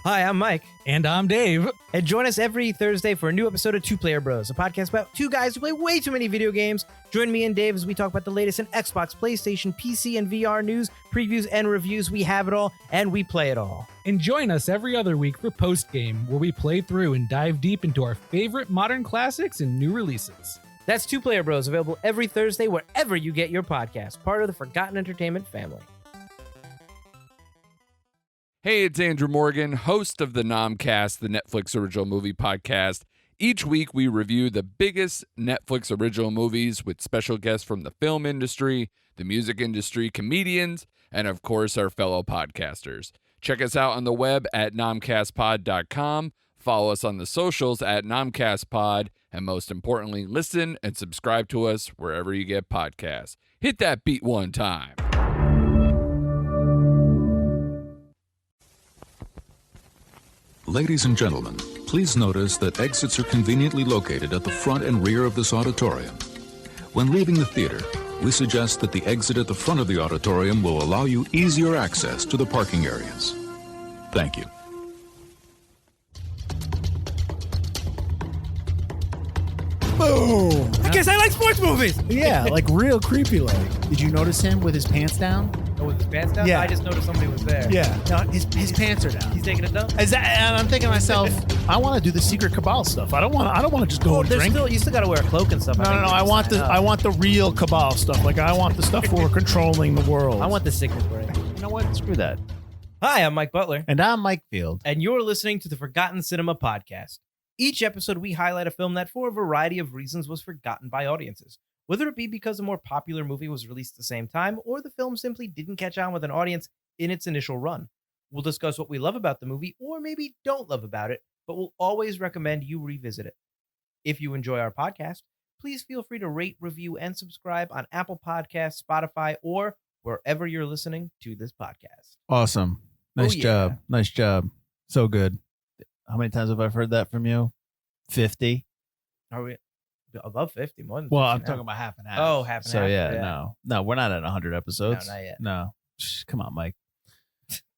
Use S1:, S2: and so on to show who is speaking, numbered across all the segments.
S1: Hi, I'm Mike.
S2: And I'm Dave.
S1: And join us every Thursday for a new episode of Two Player Bros, a podcast about two guys who play way too many video games. Join me and Dave as we talk about the latest in Xbox, PlayStation, PC, and VR news, previews, and reviews. We have it all, and we play it all.
S2: And join us every other week for Post Game, where we play through and dive deep into our favorite modern classics and new releases.
S1: That's Two Player Bros, available every Thursday wherever you get your podcast, part of the Forgotten Entertainment family.
S3: Hey, it's Andrew Morgan, host of the Nomcast, the Netflix original movie podcast. Each week, we review the biggest Netflix original movies with special guests from the film industry, the music industry, comedians, and of course, our fellow podcasters. Check us out on the web at nomcastpod.com. Follow us on the socials at nomcastpod. And most importantly, listen and subscribe to us wherever you get podcasts. Hit that beat one time.
S4: Ladies and gentlemen, please notice that exits are conveniently located at the front and rear of this auditorium. When leaving the theater, we suggest that the exit at the front of the auditorium will allow you easier access to the parking areas. Thank you.
S5: Boom!
S1: I guess I like sports movies!
S5: Yeah, like real creepy like. Did you notice him with his pants down?
S1: Oh, with his pants down?
S5: Yeah.
S1: I just noticed somebody was there.
S5: Yeah. No, his pants are down.
S1: He's taking it down?
S5: And I'm thinking to myself, I want to do the secret cabal stuff. I don't want to just go and drink.
S1: You still got to wear a cloak and stuff.
S5: No. I want the real cabal stuff. Like I want the stuff where we're controlling the world.
S1: I want the signet ring.
S5: You know what? Screw that.
S1: Hi, I'm Mike Butler.
S5: And I'm Mike Field.
S1: And you're listening to the Forgotten Cinema Podcast. Each episode, we highlight a film that, for a variety of reasons, was forgotten by audiences. Whether it be because a more popular movie was released at the same time, or the film simply didn't catch on with an audience in its initial run. We'll discuss what we love about the movie, or maybe don't love about it, but we'll always recommend you revisit it. If you enjoy our podcast, please feel free to rate, review, and subscribe on Apple Podcasts, Spotify, or wherever you're listening to this podcast.
S5: Awesome. Nice job. Nice job. So good. How many times have I heard that from you? 50?
S1: Are we above 50? More than 50
S5: Well, I'm
S1: now.
S5: talking about half and half.
S1: Oh, half and half.
S5: So yeah, no, we're not at 100 episodes.
S1: No, not yet.
S5: No. Come on, Mike.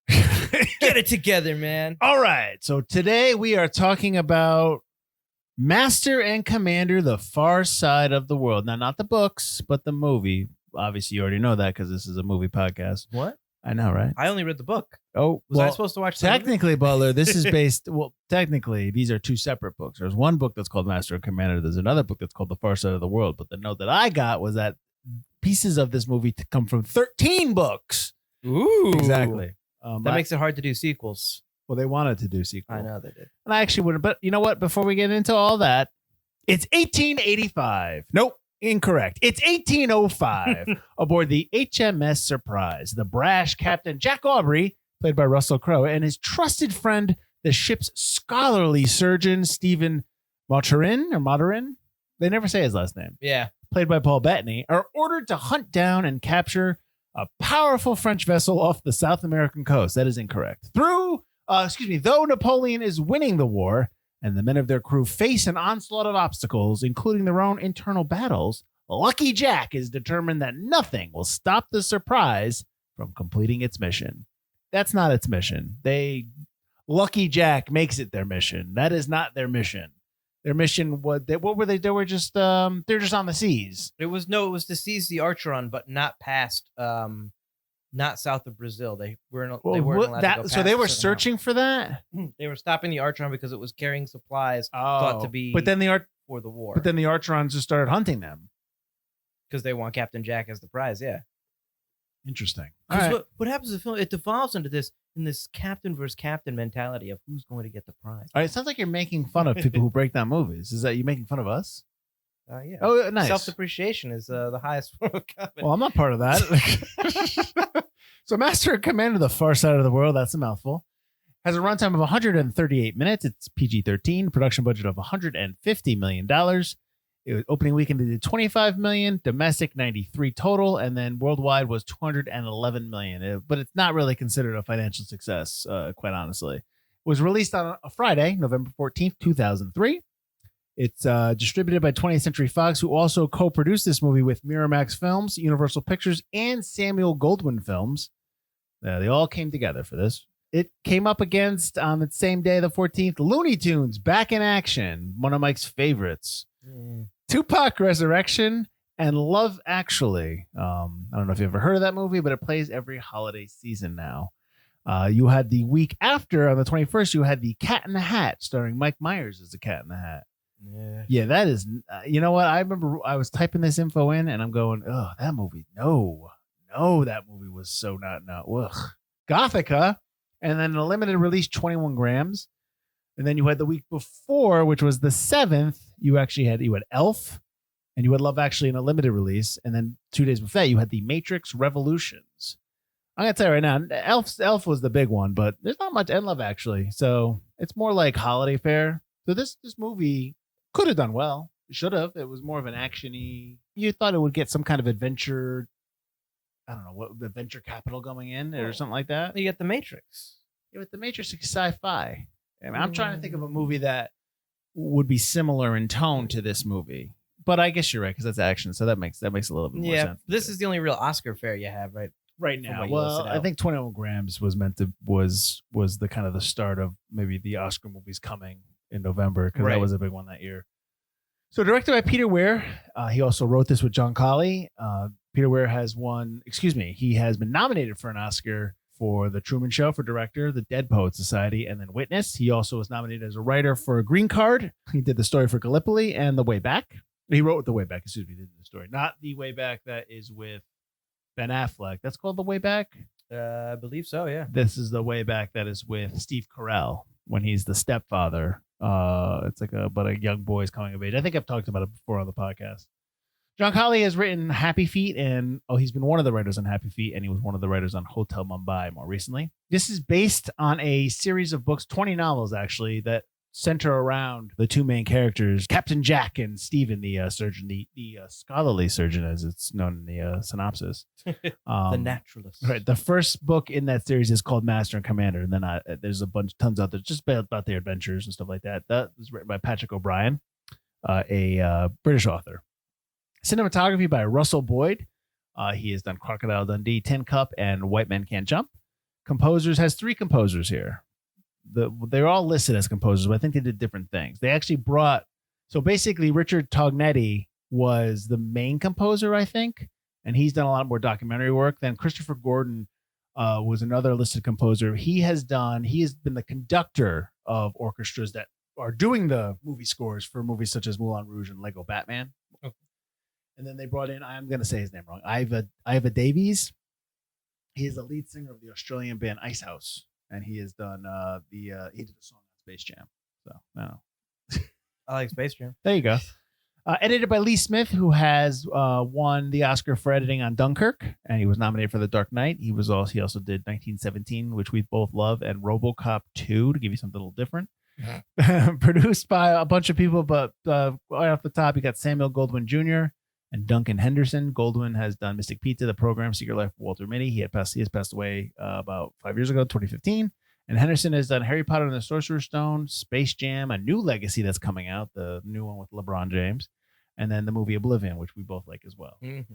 S1: Get it together, man.
S5: All right. So today we are talking about Master and Commander, The Far Side of the World. Now, not the books, but the movie. Obviously, you already know that because this is a movie podcast.
S1: What?
S5: I know, right?
S1: I only read the book.
S5: Oh,
S1: Was I supposed to watch the movie?
S5: Technically, Butler, this is based. Well, technically, these are two separate books. There's one book that's called Master and Commander. There's another book that's called The Far Side of the World. But the note that I got was that pieces of this movie come from 13 books.
S1: Ooh.
S5: Exactly.
S1: That makes it hard to do sequels.
S5: Well, they wanted to do sequels.
S1: I know they did.
S5: And I actually wouldn't. But you know what? Before we get into all that, it's 1885. Nope. Incorrect. It's 1805 aboard the HMS Surprise. The brash Captain Jack Aubrey, played by Russell Crowe, and his trusted friend, the ship's scholarly surgeon, Stephen Maturin. They never say his last name.
S1: Yeah.
S5: Played by Paul Bettany, are ordered to hunt down and capture a powerful French vessel off the South American coast. That is incorrect. Though Napoleon is winning the war, and the men of their crew face an onslaught of obstacles, including their own internal battles, Lucky Jack is determined that nothing will stop the Surprise from completing its mission. That's not its mission. Lucky Jack makes it their mission. That is not their mission. Their mission was what were they? They were just they're just on the seas.
S1: It was to seize the Archeron, but not past not south of Brazil. They weren't allowed to go past.
S5: So they were searching for that.
S1: They were stopping the Archeron because it was carrying supplies thought to be
S5: for the
S1: war.
S5: But then the Archerons just started hunting them
S1: because they want Captain Jack as the prize. Yeah.
S5: Interesting.
S1: What happens in the film? It devolves into this captain versus captain mentality of who's going to get the prize.
S5: All right, it sounds like you're making fun of people who break down movies. Is that you making fun of us?
S1: Yeah.
S5: Oh, nice.
S1: Self-depreciation is the highest form of comedy.
S5: Well, I'm not part of that. So Master and Commander, The Far Side of the World, that's a mouthful, has a runtime of 138 minutes. It's PG-13, production budget of $150 million. It was opening weekend, they did $25 million, domestic 93 total, and then worldwide was $211 million. But it's not really considered a financial success, quite honestly. It was released on a Friday, November 14th, 2003. It's distributed by 20th Century Fox, who also co-produced this movie with Miramax Films, Universal Pictures, and Samuel Goldwyn Films. They all came together for this. it came up against on the same day, the 14th, Looney Tunes Back in Action, one of Mike's favorites. Tupac Resurrection and Love Actually. I don't know if you've ever heard of that movie, but it plays every holiday season now. You had the week after, on the 21st, you had the Cat in the Hat, starring Mike Myers as the Cat in the Hat. Yeah, that is, you know what? I remember I was typing this info in and I'm going, oh, that movie. No, that movie was so not. Ugh. Gothica. And then a limited release, 21 grams. And then you had the week before, which was the 7th, you had Elf, and you had Love Actually in a limited release. And then 2 days before that, you had the Matrix Revolutions. I'm going to tell you right now, Elf was the big one, but there's not much in Love Actually. So it's more like holiday fare. So this movie could have done well. It should have. It was more of an action-y. You thought it would get some kind of adventure, I don't know, what adventure capital going in or something like that.
S1: You get The Matrix.
S5: Yeah, but The Matrix is sci-fi. And I'm trying to think of a movie that would be similar in tone to this movie. But I guess you're right, because that's action, so that makes a little bit more sense.
S1: Yeah, this is the only real Oscar fare you have, right?
S5: Right now. Well, I think 21 grams was meant to was the kind of the start of maybe the Oscar movies coming in November, because that was a big one that year. So directed by Peter Weir. He also wrote this with John Colley. Peter Weir has he has been nominated for an Oscar for The Truman Show for director, The Dead Poets Society, and then Witness. He also was nominated as a writer for Green Card. He did the story for Gallipoli and The Way Back. He wrote The Way Back, he did the story. Not The Way Back that is with Ben Affleck. That's called The Way Back?
S1: I believe so, yeah.
S5: This is The Way Back that is with Steve Carell when he's the stepfather. It's like about a young boy's coming of age. I think I've talked about it before on the podcast. John Colley has written Happy Feet, and he's been one of the writers on Happy Feet, and he was one of the writers on Hotel Mumbai more recently. This is based on a series of books, 20 novels actually, that center around the two main characters, Captain Jack and Stephen, the surgeon, the scholarly surgeon, as it's known in the synopsis.
S1: The naturalist.
S5: Right. The first book in that series is called Master and Commander, and then there's tons out there just about their adventures and stuff like that. That was written by Patrick O'Brien, a British author. Cinematography by Russell Boyd. He has done Crocodile Dundee, Tin Cup, and White Men Can't Jump. Composers has 3 composers here. They're all listed as composers, but I think they did different things. They actually so basically Richard Tognetti was the main composer, I think, and he's done a lot more documentary work. Then Christopher Gordon was another listed composer. He has been the conductor of orchestras that are doing the movie scores for movies such as Moulin Rouge and Lego Batman. Okay. And then they brought in, I'm going to say his name wrong, Iva Davies. He is the lead singer of the Australian band Icehouse. And he has done he did a song on Space Jam. So I don't know.
S1: I like Space Jam.
S5: There you go. Edited by Lee Smith, who has won the Oscar for editing on Dunkirk, and he was nominated for The Dark Knight. He also did 1917, which we both love, and RoboCop 2 to give you something a little different. Produced by a bunch of people, but right off the top, you got Samuel Goldwyn Jr. and Duncan Henderson. Goldwyn has done Mystic Pizza, The Program, Secret Life of Walter Mitty. He has passed away about 5 years ago, 2015. And Henderson has done Harry Potter and the Sorcerer's Stone, Space Jam, a new legacy that's coming out, the new one with LeBron James, and then the movie Oblivion, which we both like as well. Mm-hmm.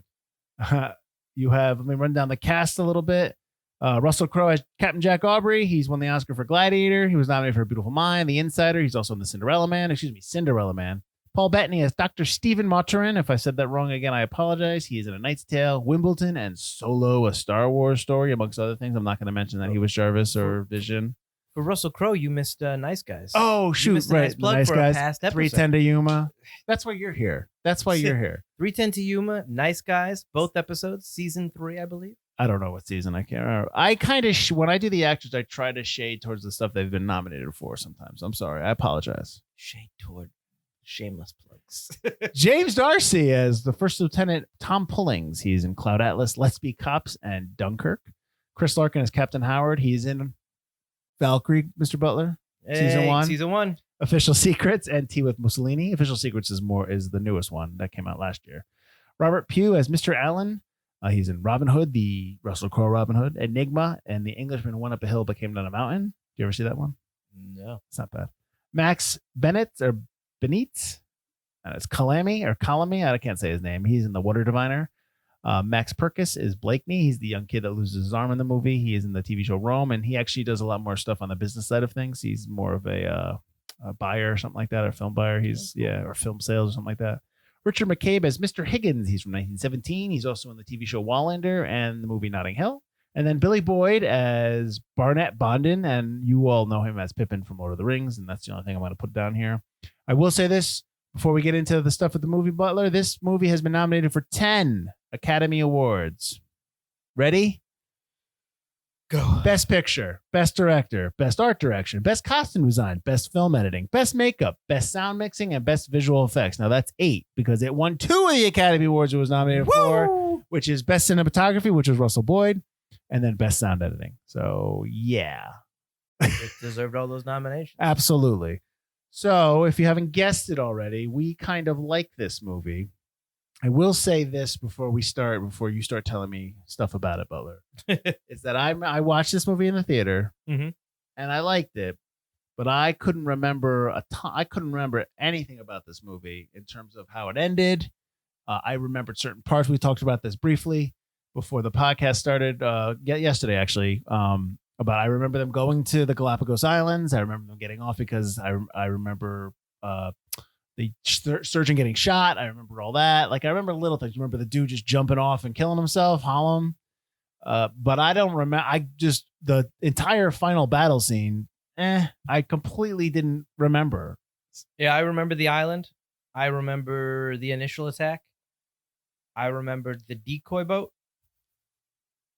S5: Let me run down the cast a little bit. Russell Crowe as Captain Jack Aubrey. He's won the Oscar for Gladiator. He was nominated for A Beautiful Mind, The Insider. He's also in the Cinderella Man. Paul Bettany as Dr. Stephen Maturin. If I said that wrong again, I apologize. He is in A Knight's Tale, Wimbledon, and Solo, a Star Wars story, amongst other things. I'm not going to mention that he was Jarvis or Vision.
S1: For Russell Crowe, you missed Nice Guys.
S5: Oh, shoot. Right.
S1: Nice Guys.
S5: 310 to Yuma. That's why you're here.
S1: 310 to Yuma, Nice Guys, both episodes, season 3, I believe.
S5: I don't know what season. I can't remember. I kind of, when I do the actors, I try to shade towards the stuff they've been nominated for sometimes. I'm sorry. I apologize.
S1: Shade toward shameless plugs.
S5: James D'Arcy as the First Lieutenant Tom Pullings. He's in Cloud Atlas, Let's Be Cops, and Dunkirk. Chris Larkin as Captain Howard. He's in Valkyrie, Mr. Butler. Season 1. Official Secrets and Tea with Mussolini. Official Secrets is the newest one that came out last year. Robert Pugh as Mr. Allen. He's in Robin Hood, the Russell Crowe Robin Hood, Enigma, and The Englishman Went Up a Hill but Came Down a Mountain. Do you ever see that one?
S1: No.
S5: It's not bad. Max Benitz. It's Calamy. I can't say his name. He's in The Water Diviner. Max Perkis is Blakeney. He's the young kid that loses his arm in the movie. He is in the TV show Rome, and he actually does a lot more stuff on the business side of things. He's more of a buyer or something like that, or film buyer. Or film sales or something like that. Richard McCabe as Mr. Higgins. He's from 1917. He's also in the TV show Wallander and the movie Notting Hill. And then Billy Boyd as Barnett Bondin, and you all know him as Pippin from Lord of the Rings, and that's the only thing I'm going to put down here. I will say this before we get into the stuff with the movie, Butler. This movie has been nominated for 10 Academy Awards. Ready? Go. Best Picture, Best Director, Best Art Direction, Best Costume Design, Best Film Editing, Best Makeup, Best Sound Mixing, and Best Visual Effects. Now that's 8 because it won 2 of the Academy Awards it was nominated for, which is Best Cinematography, which was Russell Boyd, and then Best Sound Editing. So, yeah.
S1: It deserved all those nominations.
S5: Absolutely. So, if you haven't guessed it already, we kind of like this movie. I will say this before you start telling me stuff about it, Butler. Is that I watched this movie in the theater, and I liked it, but I couldn't remember I couldn't remember anything about this movie in terms of how it ended. I remembered certain parts. We talked about this briefly before the podcast started yesterday, actually. About I remember them going to the Galapagos Islands. I remember them getting off because I remember the surgeon getting shot. I remember all that. Like I remember little things. Remember the dude just jumping off and killing himself, Hallam. But I don't remember. The entire final battle scene. I completely didn't remember.
S1: Yeah, I remember the island. I remember the initial attack. I remembered the decoy boat.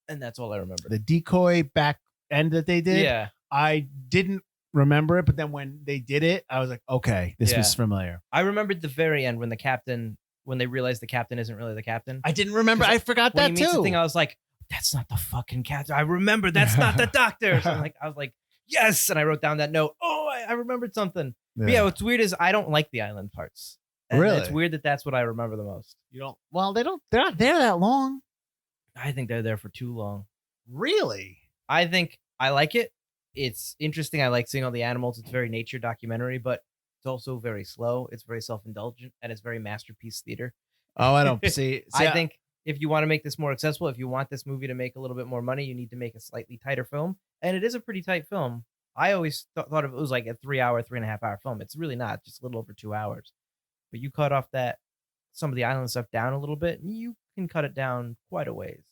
S1: And that's all I remember.
S5: The decoy back end that they did.
S1: Yeah.
S5: I didn't remember it, but then when they did it, I was like, okay, this was familiar.
S1: I remembered the very end when they realized the captain isn't really the captain.
S5: I didn't remember. I forgot that
S1: when he meets
S5: too.
S1: The thing, I was like, that's not the fucking captain. I remember that's not the doctor. So I was like, yes. And I wrote down that note. Oh, I remembered something. Yeah. But yeah, what's weird is I don't like the island parts. And
S5: really?
S1: It's weird that's what I remember the most.
S5: You don't? Well, they're not there that long.
S1: I think they're there for too long.
S5: Really?
S1: I think I like it. It's interesting. I like seeing all the animals. It's very nature documentary, but it's also very slow. It's very self-indulgent, and it's very masterpiece theater.
S5: Oh, I don't see.
S1: I think if you want to make this more accessible, if you want this movie to make a little bit more money, you need to make a slightly tighter film. And it is a pretty tight film. I always thought of it was like a 3.5 hour film. It's really not, just a little over 2 hours. But you cut off some of the island stuff down a little bit, and you can cut it down quite a ways.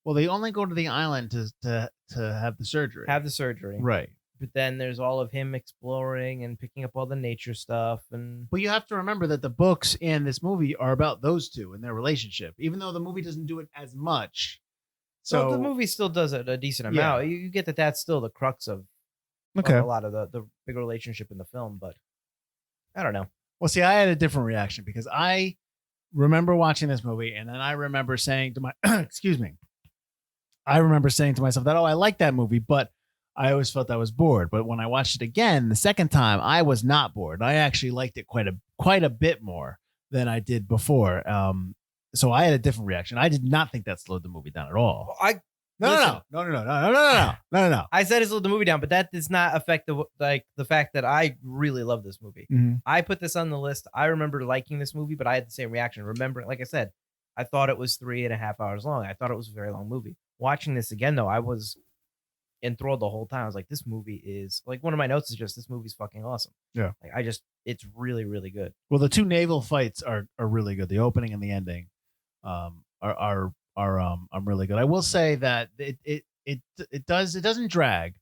S5: Well, they only go to the island to have the surgery.
S1: Right. But then there's all of him exploring and picking up all the nature stuff. But
S5: you have to remember that the books and this movie are about those two and their relationship, even though the movie doesn't do it as much.
S1: So the movie still does it a decent amount. You get that that's still the crux of a lot of the big relationship in the film. But I don't know.
S5: Well, see, I had a different reaction because I remember watching this movie, and then I remember saying to my excuse me. I remember saying to myself that, I like that movie, but I always felt I was bored. But when I watched it again, the second time, I was not bored. I actually liked it quite a bit more than I did before. So I had a different reaction. I did not think that slowed the movie down at all. No.
S1: I said it slowed the movie down, but that does not affect the fact that I really love this movie.
S5: Mm-hmm.
S1: I put this on the list. I remember liking this movie, but I had the same reaction. Remember, like I said, I thought it was 3.5 hours long. I thought it was a very long movie. Watching this again, though, I was enthralled the whole time. I was like, this movie is like, one of my notes is just, this movie's fucking awesome.
S5: Yeah.
S1: It's really, really good.
S5: Well, the two naval fights are really good. The opening and the ending are really good. I will say that it doesn't drag,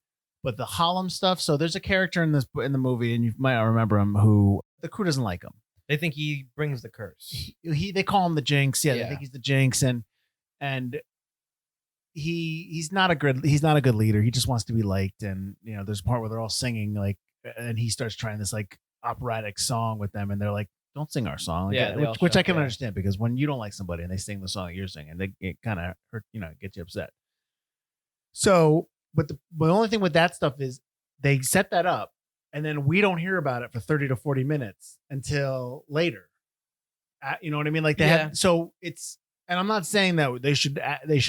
S5: but the Hallam stuff. So there's a character in the movie, and you might not remember him, who the crew doesn't like him.
S1: They think he brings the curse.
S5: They call him the Jinx. Yeah, they think he's the Jinx, and he's not a good leader. He just wants to be liked, and there's a part where they're all singing and he starts trying this like operatic song with them, and they're like, "Don't sing our song," which I can understand, because when you don't like somebody and they sing the song that you're singing, it kind of hurt, gets you upset. So, but the only thing with that stuff is they set that up, and then we don't hear about it for 30 to 40 minutes until later. You know what I mean? Like they had, so it's, and I'm not saying that they should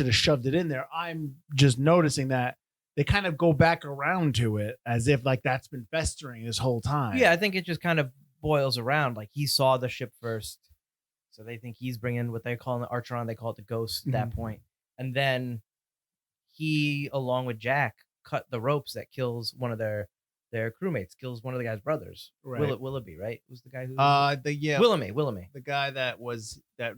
S5: have shoved it in there. I'm just noticing that they kind of go back around to it as if like that's been festering this whole time.
S1: Yeah, I think it just kind of boils around. Like he saw the ship first, So they think he's bringing what they call the Archeron. They call it the ghost at that point. And then he, along with Jack, cut the ropes that kills one of their crewmates, kills one of the guy's brothers.
S5: Right.
S1: Willoughby, right? Who's the guy who? Willoughby.
S5: The guy that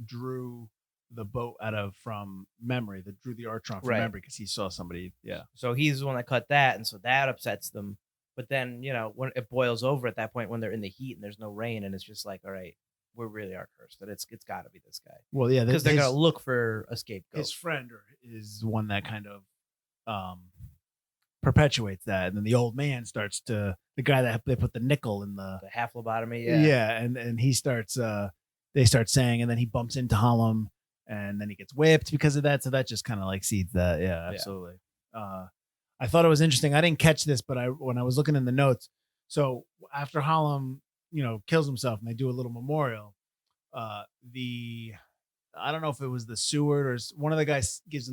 S5: drew the boat from memory, that drew the Archeron from memory because he saw somebody. Yeah.
S1: So he's the one that cut that, and so that upsets them. But then, when it boils over at that point, when they're in the heat and there's no rain, and it's just like, all right, we really are cursed. That it's got to be this guy.
S5: Well, yeah,
S1: because they're gonna look for a scapegoat.
S5: His friend is one that kind of perpetuates that, and then the old man starts to the guy that they put the nickel in the
S1: half lobotomy.
S5: And he starts. They start saying, and then he bumps into Hallam, and then he gets whipped because of that. So that just kind of like seeds that. Yeah, absolutely. I thought it was interesting. I didn't catch this, but when I was looking in the notes, so after Hallam, kills himself, and they do a little memorial. I don't know if it was the Seward or one of the guys gives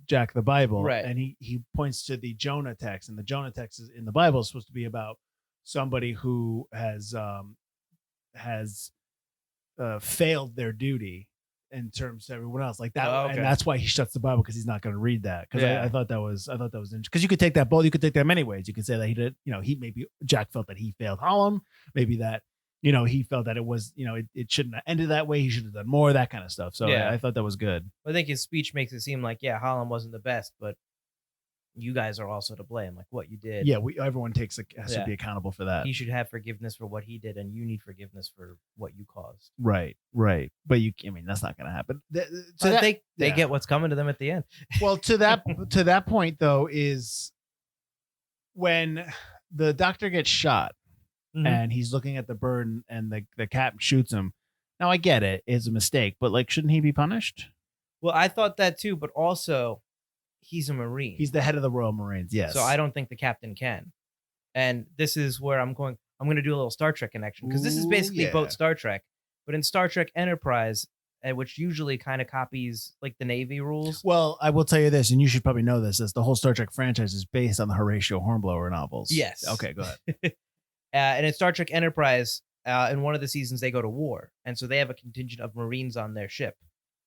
S5: Jack the Bible,
S1: right?
S5: And he points to the Jonah text, and the Jonah text in the Bible is supposed to be about somebody who has failed their duty in terms of everyone else, like that.
S1: Oh, okay.
S5: And that's why he shuts the Bible, because he's not going to read that. Because I thought that was interesting, because you could take that both. You could take that many ways. You could say that he did, he maybe Jack felt that he failed Hallam, maybe that he felt that it was, it shouldn't have ended that way. He should have done more, that kind of stuff. So I thought that was good.
S1: I think his speech makes it seem like, Hallam wasn't the best, but you guys are also to blame. Like what you did.
S5: Yeah, everyone has to be accountable for that.
S1: He should have forgiveness for what he did, and you need forgiveness for what you caused.
S5: Right. But that's not going to happen.
S1: So they get what's coming to them at the end.
S5: Well, to that point though, is when the doctor gets shot. Mm-hmm. And he's looking at the bird, and the captain shoots him. Now I get it; it's a mistake, but shouldn't he be punished?
S1: Well, I thought that too, but also he's a Marine.
S5: He's the head of the Royal Marines. Yes.
S1: So I don't think the captain can. And this is where I'm going to do a little Star Trek connection, because this is basically both Star Trek, but in Star Trek Enterprise, which usually kind of copies like the Navy rules.
S5: Well, I will tell you this, and you should probably know this: as the whole Star Trek franchise is based on the Horatio Hornblower novels.
S1: Yes.
S5: Okay, go ahead.
S1: And in Star Trek Enterprise, in one of the seasons, they go to war. And so they have a contingent of Marines on their ship.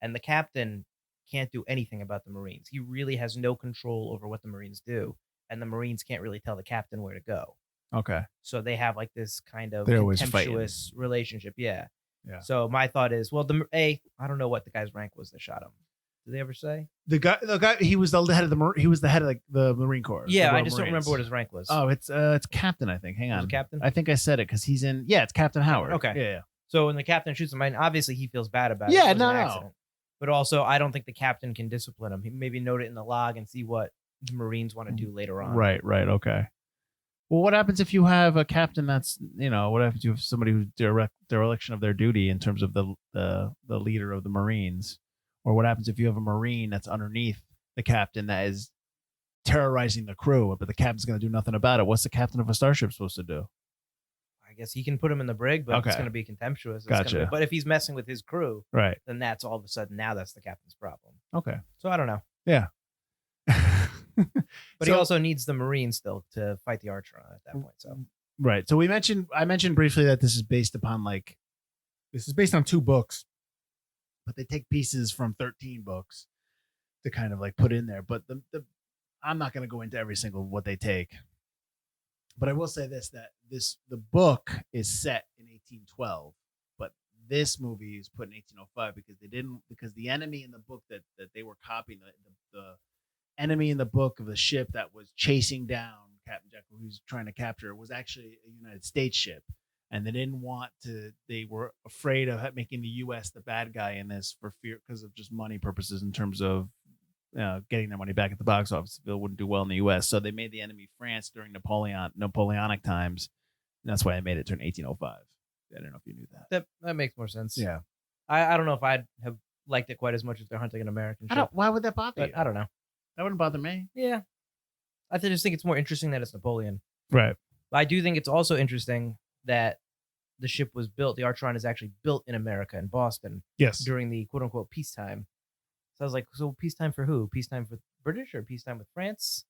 S1: And the captain can't do anything about the Marines. He really has no control over what the Marines do. And the Marines can't really tell the captain where to go.
S5: Okay.
S1: So they have this kind of
S5: contemptuous
S1: relationship. Yeah.
S5: Yeah.
S1: So my thought is, well, I don't know what the guy's rank was that shot him. Did they ever say?
S5: The guy, he was the head of the Marine Corps.
S1: Yeah, I just don't remember what his rank was.
S5: Oh, it's captain, I think. Hang on.
S1: Captain?
S5: I think I said it because he's in. Yeah, it's Captain Howard.
S1: Okay.
S5: Yeah.
S1: So when the captain shoots him, obviously he feels bad about it.
S5: Yeah,
S1: it was an accident. But also, I don't think the captain can discipline him. He maybe note it in the log and see what the Marines want to do later on.
S5: Right. Okay. Well, what happens if you have a captain that's, what happens if you have somebody who's dereliction of their duty in terms of the leader of the Marines? Or what happens if you have a Marine that's underneath the captain that is terrorizing the crew, but the captain's going to do nothing about it? What's the captain of a starship supposed to do?
S1: I guess he can put him in the brig, but it's going to be contemptuous.
S5: Gotcha.
S1: But if he's messing with his crew,
S5: right,
S1: then that's all of a sudden, now that's the captain's problem.
S5: Okay.
S1: So I don't know.
S5: Yeah.
S1: But he also needs the Marine still to fight the Archeron at that point. So
S5: right. So I mentioned briefly that this is based on 2 books, but they take pieces from 13 books to kind of put in there. But I'm not going to go into every single what they take, but I will say this: that the book is set in 1812, but this movie is put in 1805 because the enemy in the book that they were copying, the enemy in the book of the ship that was chasing down Captain Jack, who was trying to capture, was actually a United States ship. And they were afraid of making the U.S. the bad guy in this for fear, because of just money purposes in terms of getting their money back at the box office. It wouldn't do well in the U.S. So they made the enemy France during Napoleonic times. And that's why I made it turn 1805. I don't know if you knew that.
S1: That makes more sense.
S5: Yeah.
S1: I don't know if I'd have liked it quite as much if they're hunting an American ship.
S5: Why would that bother you?
S1: I don't know.
S5: That wouldn't bother me.
S1: Yeah. I just think it's more interesting that it's Napoleon.
S5: Right.
S1: But I do think it's also interesting that the ship was built. The Archeron is actually built in America, in Boston.
S5: Yes.
S1: During the quote unquote peacetime. So I was like, so peacetime for who? Peacetime for British or peacetime with France?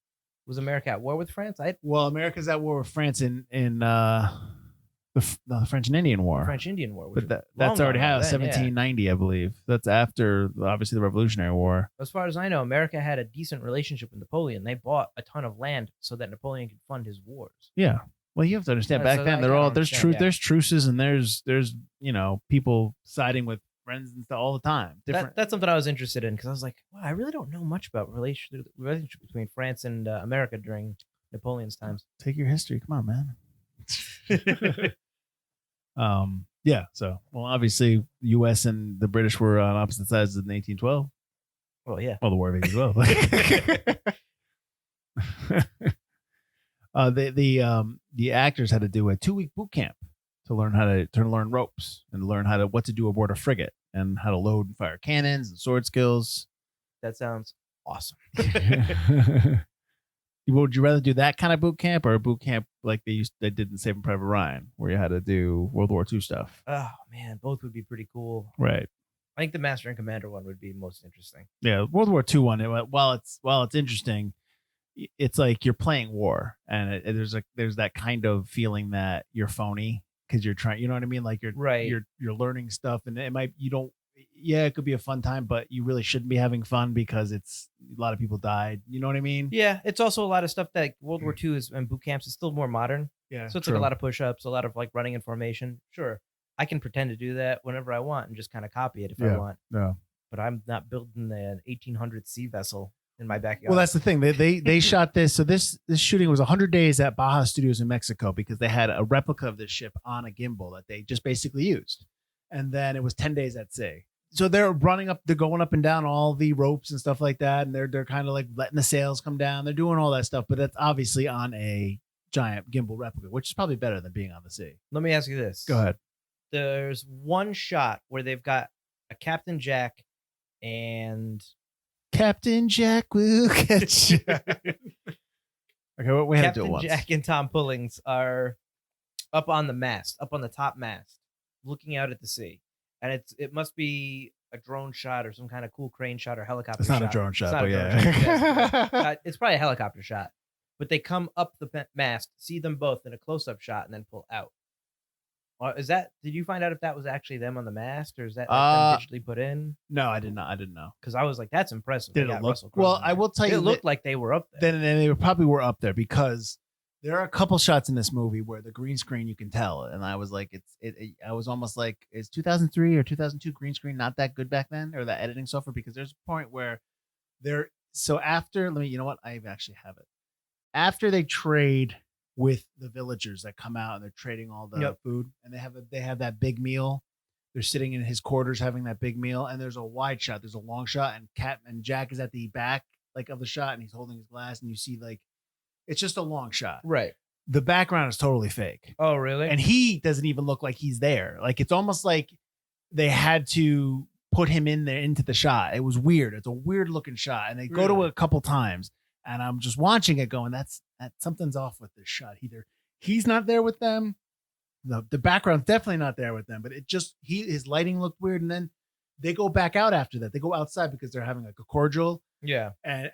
S1: Was America at war with France?
S5: Well, America's at war with France in the The French and Indian War.
S1: French Indian War.
S5: But that's already happened. 1790, I believe. That's after obviously the Revolutionary War.
S1: As far as I know, America had a decent relationship with Napoleon. They bought a ton of land so that Napoleon could fund his wars.
S5: Yeah. Well, you have to understand. Back then, there's truces and there's people siding with friends and stuff all the time.
S1: That's something I was interested in because I was like, wow, I really don't know much about relationship between France and America during Napoleon's times.
S5: Take your history. Come on, man. Yeah. So, well, obviously, the U.S. and the British were on opposite sides in 1812.
S1: Well, yeah.
S5: Well, the War of 1812. The actors had to do a 2-week boot camp to learn learn ropes and learn what to do aboard a frigate and how to load and fire cannons and sword skills.
S1: That sounds awesome.
S5: Would you rather do that kind of boot camp or a boot camp like they did in Saving Private Ryan, where you had to do World War II stuff?
S1: Oh man, both would be pretty cool.
S5: Right.
S1: I think the Master and Commander one would be most interesting.
S5: Yeah, World War II one. While it's interesting, it's like you're playing war, and there's that kind of feeling that you're phony because you're trying. You know what I mean? Like you're learning stuff, and it could be a fun time, but you really shouldn't be having fun because a lot of people died. You know what I mean?
S1: Yeah, it's also a lot of stuff that World War II is and boot camps is still more modern.
S5: Yeah,
S1: so it's like a lot of push-ups, a lot of like running in formation. Sure, I can pretend to do that whenever I want and just kind of copy it if I want.
S5: Yeah,
S1: but I'm not building an 1800 sea vessel in my backyard.
S5: Well, that's the thing. They shot this. So this shooting was 100 days at Baja Studios in Mexico because they had a replica of this ship on a gimbal that they just basically used, and then it was 10 days at sea. So they're going up and down all the ropes and stuff like that, and they're kind of like letting the sails come down. They're doing all that stuff, but that's obviously on a giant gimbal replica, which is probably better than being on the sea.
S1: Let me ask you this.
S5: Go ahead.
S1: There's one shot where they've got a Captain Jack and
S5: Captain Jack will catch you. Okay, what we had to do it once.
S1: Captain Jack and Tom Pullings are up on the top mast, looking out at the sea. And it must be a drone shot or some kind of cool crane shot or helicopter shot.
S5: It's not a drone shot, but yeah.
S1: It's probably a helicopter shot. But they come up the mast, see them both in a close-up shot, and then pull out. Did you find out if that was actually them on the mast, or is that them digitally put in?
S5: No, I did not. I didn't know.
S1: Because I was like, that's impressive.
S5: Did it look? Well, I will tell you,
S1: it looked like they were up there.
S5: Then they probably were up there because there are a couple shots in this movie where the green screen you can tell, and I was like, I was almost like, is 2003 or 2002 green screen not that good back then, or that editing software? Because there's a point where you know what? I actually have it. After they trade with the villagers that come out and they're trading all the food, and they have that big meal. They're sitting in his quarters having that big meal, and there's a wide shot, there's a long shot, and Captain Jack is at the back like of the shot, and he's holding his glass, and you see like it's just a long shot.
S1: Right.
S5: The background is totally fake.
S1: Oh, really?
S5: And he doesn't even look like he's there. Like it's almost like they had to put him in there into the shot. It was weird. It's a weird looking shot, and they go to it a couple times. And I'm just watching it going, that something's off with this shot. Either he's not there with them. The background's definitely not there with them, but his lighting looked weird. And then they go back out after that. They go outside because they're having like a cordial.
S1: Yeah.
S5: And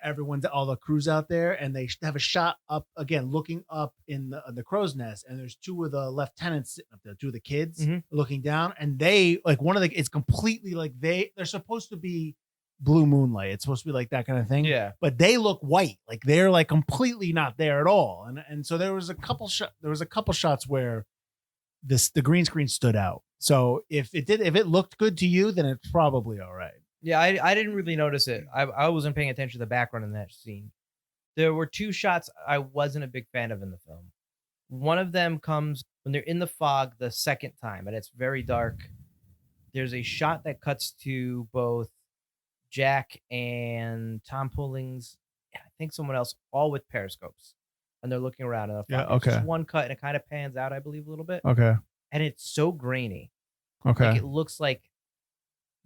S5: all the crew's out there, and they have a shot up again, looking up in the crow's nest. And there's two of the lieutenants sitting up there, two of the kids looking down. And they like it's completely like they're supposed to be blue moonlight. It's supposed to be like that kind of thing.
S1: Yeah.
S5: But they look white. Like they're like completely not there at all. And so there was a couple shots where the green screen stood out. So if it looked good to you, then it's probably all right.
S1: Yeah, I didn't really notice it. I wasn't paying attention to the background in that scene. There were two shots I wasn't a big fan of in the film. One of them comes when they're in the fog the second time, and it's very dark. There's a shot that cuts to both Jack and Tom Pullings, I think someone else, all with periscopes, and they're looking around in the fog.
S5: Yeah, okay.
S1: It's just one cut, and it kind of pans out, I believe, a little bit.
S5: Okay.
S1: And it's so grainy.
S5: Okay.
S1: Like, it looks like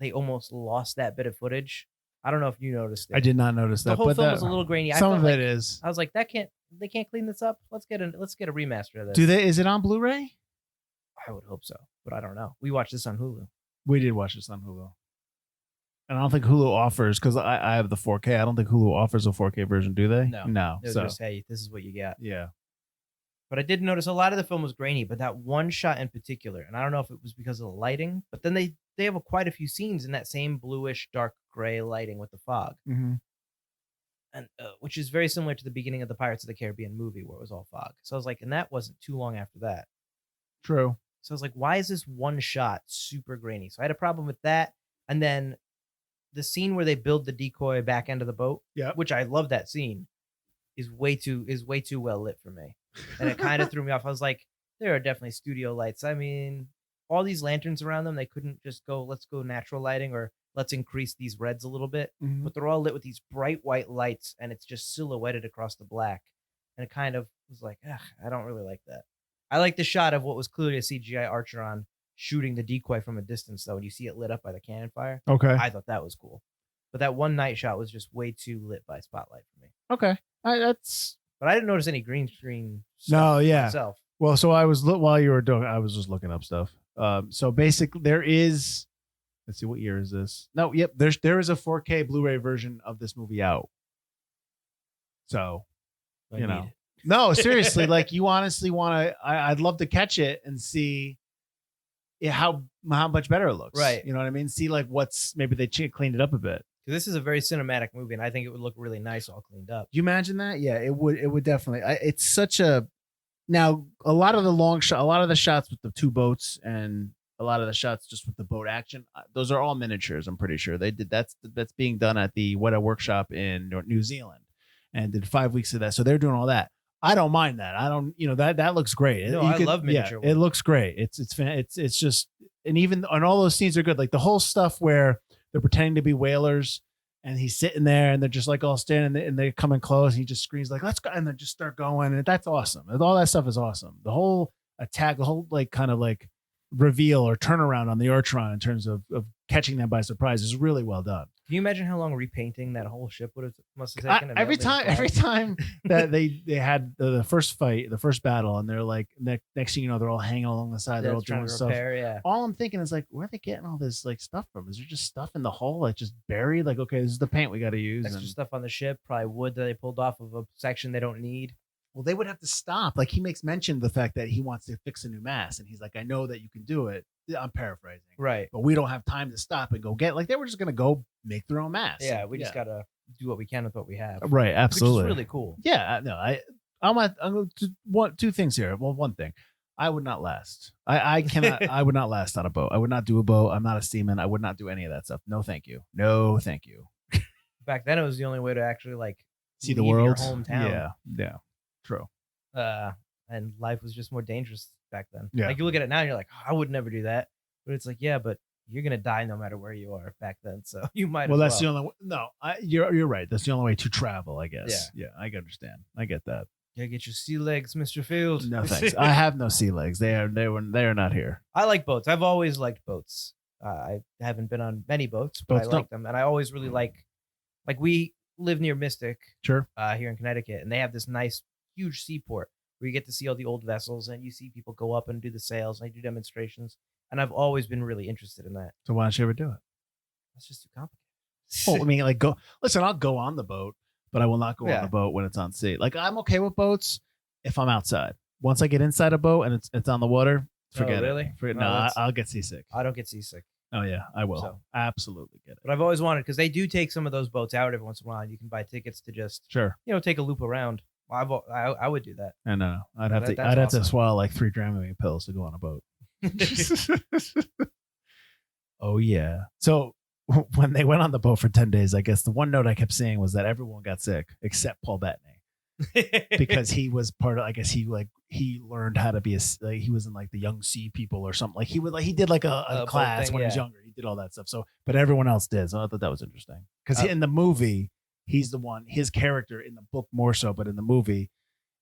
S1: they almost lost that bit of footage. I don't know if you noticed it.
S5: I did not notice that.
S1: The whole film was a little grainy.
S5: Some of it is.
S1: I was like, they can't clean this up. Let's get a remaster of this.
S5: Is it on Blu-ray?
S1: I would hope so, but I don't know. We watched this on Hulu.
S5: We did watch this on Hulu. And I don't think Hulu offers, because I have the 4K. I don't think Hulu offers a 4K version, do they?
S1: No.
S5: No.
S1: They'll just, hey, this is what you got.
S5: Yeah.
S1: But I did notice a lot of the film was grainy, but that one shot in particular, and I don't know if it was because of the lighting, but then they have quite a few scenes in that same bluish, dark gray lighting with the fog, and which is very similar to the beginning of the Pirates of the Caribbean movie where it was all fog. So I was like, and that wasn't too long after that.
S5: True.
S1: So I was like, why is this one shot super grainy? So I had a problem with that. And then the scene where they build the decoy back end of the boat, which I love that scene, is way too well lit for me. And it kind of threw me off. I was like, there are definitely studio lights. I mean, all these lanterns around them, they couldn't just go, let's go natural lighting or let's increase these reds a little bit. But they're all lit with these bright white lights and it's just silhouetted across the black. And it kind of was like, I don't really like that. I like the shot of what was clearly a CGI Archeron shooting the decoy from a distance, though, and you see it lit up by the cannon fire.
S5: Okay.
S1: I thought that was cool. But that one night shot was just way too lit by spotlight for me.
S5: Okay. That's...
S1: But I didn't notice any green screen stuff myself.
S5: Well, so I was while you were doing, I was just looking up stuff. So basically, there is. Let's see, what year is this? No, yep. There is a 4K Blu-ray version of this movie out. So, no, seriously, like you honestly want to. I'd love to catch it and see how much better it looks.
S1: Right.
S5: You know what I mean? See like what's maybe they cleaned it up a bit.
S1: This is a very cinematic movie, and I think it would look really nice all cleaned up.
S5: Do you imagine that? Yeah, it would. It would definitely. It's such a. Now, a lot of the shots with the two boats, and a lot of the shots just with the boat action, those are all miniatures. I'm pretty sure they did. That's being done at the Weta Workshop in New Zealand, and did 5 weeks of that. So they're doing all that. I don't mind that. I don't. That looks great.
S1: No, I love miniature.
S5: Yeah, it looks great. It's just, and even and all those scenes are good. Like the whole stuff where they're pretending to be whalers and he's sitting there and they're just like all standing and they come in close and he just screams like, let's go. And they just start going. And that's awesome. And all that stuff is awesome. The whole attack, the whole like kind of like reveal or turnaround on the Archeron in terms of catching them by surprise is really well done. Can
S1: you imagine how long repainting that whole ship must have taken?
S5: Every time that they had the first fight, the first battle, and they're like, next thing you know, they're all hanging along the side. They're all doing stuff.
S1: Yeah.
S5: All I'm thinking is like, where are they getting all this like stuff from? Is there just stuff in the hull, like just buried? Like, okay, this is the paint we got to use.
S1: Extra stuff on the ship, probably wood that they pulled off of a section they don't need.
S5: Well, they would have to stop. Like he makes mention of the fact that he wants to fix a new mast, and he's like, I know that you can do it. I'm paraphrasing.
S1: Right.
S5: But we don't have time to stop and go get, like, they were just going to go make their own mast.
S1: Yeah. We just got to do what we can with what we have.
S5: Right. Absolutely.
S1: Which is really cool.
S5: Yeah. No, I'm going to two things here. Well, one thing, I would not last. I cannot, I would not last on a boat. I would not do a boat. I'm not a seaman. I would not do any of that stuff. No, thank you. No, thank you.
S1: Back then it was the only way to actually like
S5: see the world.
S1: Your hometown.
S5: Yeah. Yeah. True.
S1: And life was just more dangerous back then.
S5: Yeah.
S1: Like you look at it now and you're like, oh, I would never do that. But it's like, yeah, but you're going to die no matter where you are back then. So you might
S5: well. That's the only way. No, you're right. That's the only way to travel, I guess.
S1: Yeah.
S5: I understand. I get that.
S1: Yeah, get your sea legs, Mr. Field.
S5: No, thanks. I have no sea legs. They are not here.
S1: I like boats. I've always liked boats. I haven't been on many boats, but I like them. And I always really like we live near Mystic.
S5: Sure.
S1: Here in Connecticut. And they have this nice, huge seaport where you get to see all the old vessels and you see people go up and do the sails and they do demonstrations. And I've always been really interested in that.
S5: So why don't you ever do it?
S1: That's just too complicated.
S5: Well, I mean, like I'll go on the boat, but I will not go on the boat when it's on sea. Like I'm okay with boats if I'm outside. Once I get inside a boat and it's on the water, forget
S1: it.
S5: No, I'll get seasick.
S1: I don't get seasick.
S5: Oh yeah, I will. So, absolutely get it.
S1: But I've always wanted, because they do take some of those boats out every once in a while. And you can buy tickets to just take a loop around. I would do that.
S5: I know. I'd have to swallow like 3 Dramamine pills to go on a boat. Oh yeah. So when they went on the boat for 10 days, I guess the one note I kept seeing was that everyone got sick except Paul Bettany. Because he was part of, I guess he learned how to be he was in like the young sea people or something. Like he did like a class when he was younger. He did all that stuff. So, but everyone else did. So I thought that was interesting because in the movie, he's the one, his character in the book more so, but in the movie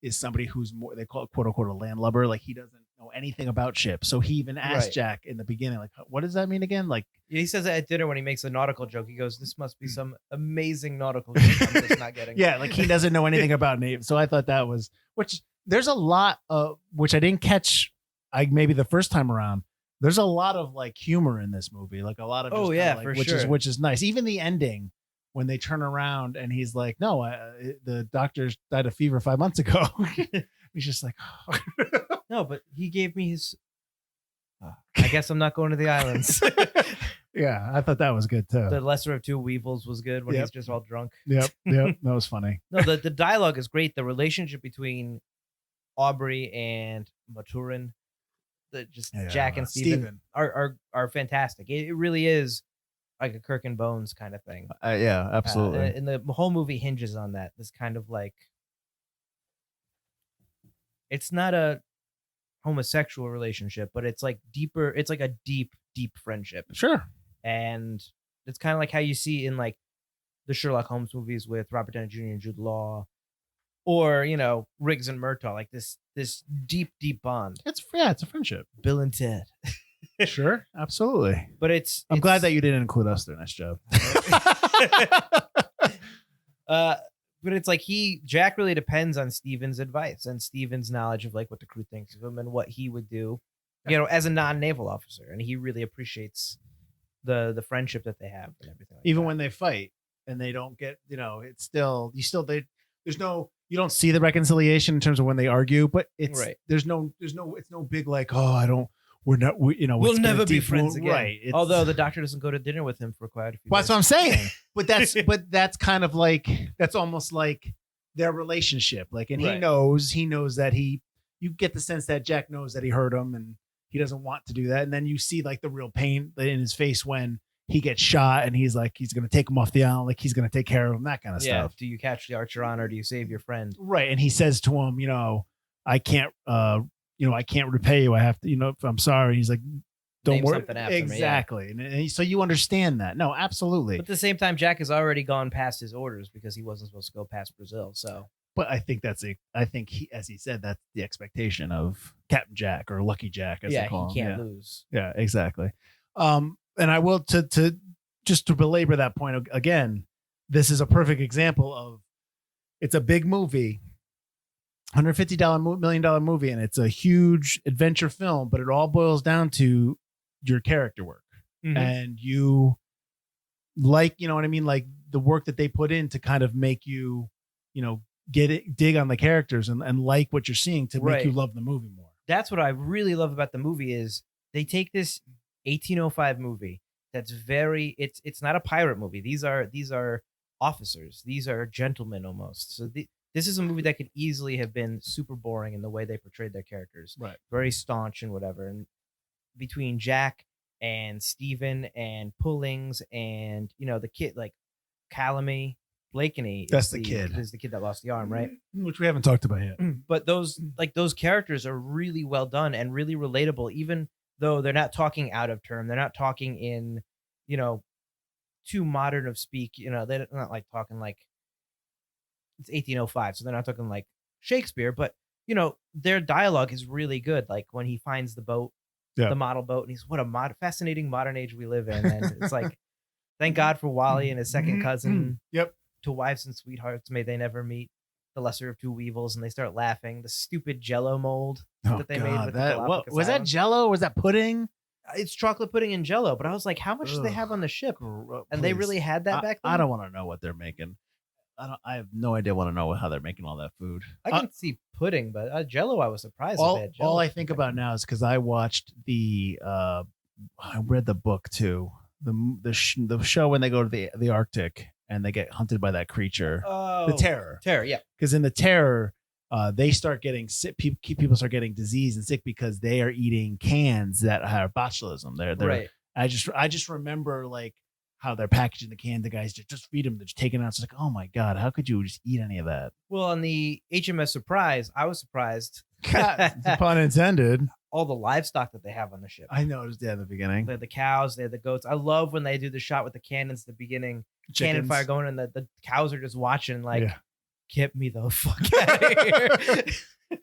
S5: is somebody who's more, they call it quote unquote a landlubber. Like he doesn't know anything about ships. So he even asked Jack in the beginning, like, what does that mean again? Like
S1: he says that at dinner when he makes a nautical joke, he goes, this must be some amazing nautical joke I'm just not getting.
S5: Yeah. Like he doesn't know anything about Navy. So I thought that was, which there's a lot of, which I didn't catch maybe the first time around. There's a lot of like humor in this movie. Like a lot of, which is nice. Even the ending, when they turn around and he's like, no, the doctor died of fever 5 months ago. He's just like,
S1: No, but he gave me his. I guess I'm not going to the islands.
S5: yeah, I thought that was good too.
S1: The lesser of two weevils was good when he's just all drunk.
S5: Yep, that was funny.
S1: No, the dialogue is great. The relationship between Aubrey and Maturin, Jack and Steven are fantastic. It really is like a Kirk and Bones kind of thing.
S5: Yeah, absolutely.
S1: And the whole movie hinges on that. This kind of like, it's not a homosexual relationship, but it's like deeper. It's like a deep friendship.
S5: Sure.
S1: And it's kind of like how you see in like the Sherlock Holmes movies with Robert Downey Jr. and Jude Law, or Riggs and Murtaugh, like this deep bond.
S5: It's a friendship.
S1: Bill and Ted.
S5: Sure, absolutely.
S1: But
S5: I'm glad that you didn't include us there. Nice job.
S1: But it's like Jack really depends on Steven's advice and Steven's knowledge of like what the crew thinks of him and what he would do, as a non-naval officer. And he really appreciates the friendship that they have and everything.
S5: Even when they fight and they don't get, it's still, there's no, you don't see the reconciliation in terms of when they argue, but it's
S1: right.
S5: It's no big like, we'll
S1: never be friends again.
S5: Right.
S1: Although the doctor doesn't go to dinner with him for quite a few
S5: That's
S1: days.
S5: what I'm saying. But that's kind of like, that's almost like their relationship. Like, and
S1: right.
S5: he knows that you get the sense that Jack knows that he hurt him and he doesn't want to do that. And then you see like the real pain in his face when he gets shot and he's like, he's going to take him off the island. Like he's going to take care of him, that kind of stuff.
S1: Do you catch the Archeron or do you save your friend?
S5: Right. And he says to him, I can't repay you. I have to, I'm sorry. He's like, don't
S1: Name
S5: worry.
S1: Something after
S5: Exactly.
S1: Me,
S5: and so you understand that. No, absolutely.
S1: But at the same time, Jack has already gone past his orders because he wasn't supposed to go past Brazil. So,
S5: but I think as he said, that's the expectation of Captain Jack or Lucky Jack, as they call him.
S1: He can't lose.
S5: Yeah, exactly. And I will to just to belabor that point again. This is a perfect example of it's a big movie, $150 million movie, and it's a huge adventure film. But it all boils down to your character work, and you like like the work that they put in to kind of make you dig on the characters and like what you're seeing to make you love the movie more.
S1: That's what I really love about the movie is they take this 1805 movie that's it's not a pirate movie. These are officers. These are gentlemen almost. So this is a movie that could easily have been super boring in the way they portrayed their characters.
S5: Right.
S1: Very staunch and whatever. And between Jack and Steven and Pullings and the kid like Calamy, Blakeney.
S5: That's the kid.
S1: Is the kid that lost the arm, right?
S5: Which we haven't talked about yet.
S1: But those characters are really well done and really relatable, even though they're not talking out of term. They're not talking in, too modern of speak. They're not like talking like it's 1805, so they're not talking like Shakespeare, but their dialogue is really good. Like when he finds the boat, the model boat, and he's what a fascinating modern age we live in. And it's like, thank God for Wally and his second cousin.
S5: Yep.
S1: To wives and sweethearts, may they never meet. The lesser of two weevils, and they start laughing. The stupid Jello mold that they made with the Galapagos
S5: was that
S1: Islands.
S5: Jello? Was that pudding?
S1: It's chocolate pudding and Jello, but I was like, how much do they have on the ship? And they really had that back then?
S5: I don't want to know what they're making. I have no idea. Want to know how they're making all that food.
S1: I can see pudding, but Jello, I was surprised.
S5: All I think about now is because I watched I read the book too. The show when they go to the Arctic and they get hunted by that creature, the Terror.
S1: Yeah.
S5: Because in the Terror, they start getting sick. People start getting diseased and sick because they are eating cans that have botulism. They're
S1: right.
S5: I just remember like how they're packaging the can. The guys just feed them. They're just taking it out. It's like, oh my God, how could you just eat any of that?
S1: Well, on the HMS Surprise, I was surprised.
S5: Pun intended.
S1: All the livestock that they have on the ship.
S5: I noticed at the beginning.
S1: They have the cows, they have the goats. I love when they do the shot with the cannons at the beginning.
S5: Chickens.
S1: Cannon fire going, and the cows are just watching like, get me the fuck out of here.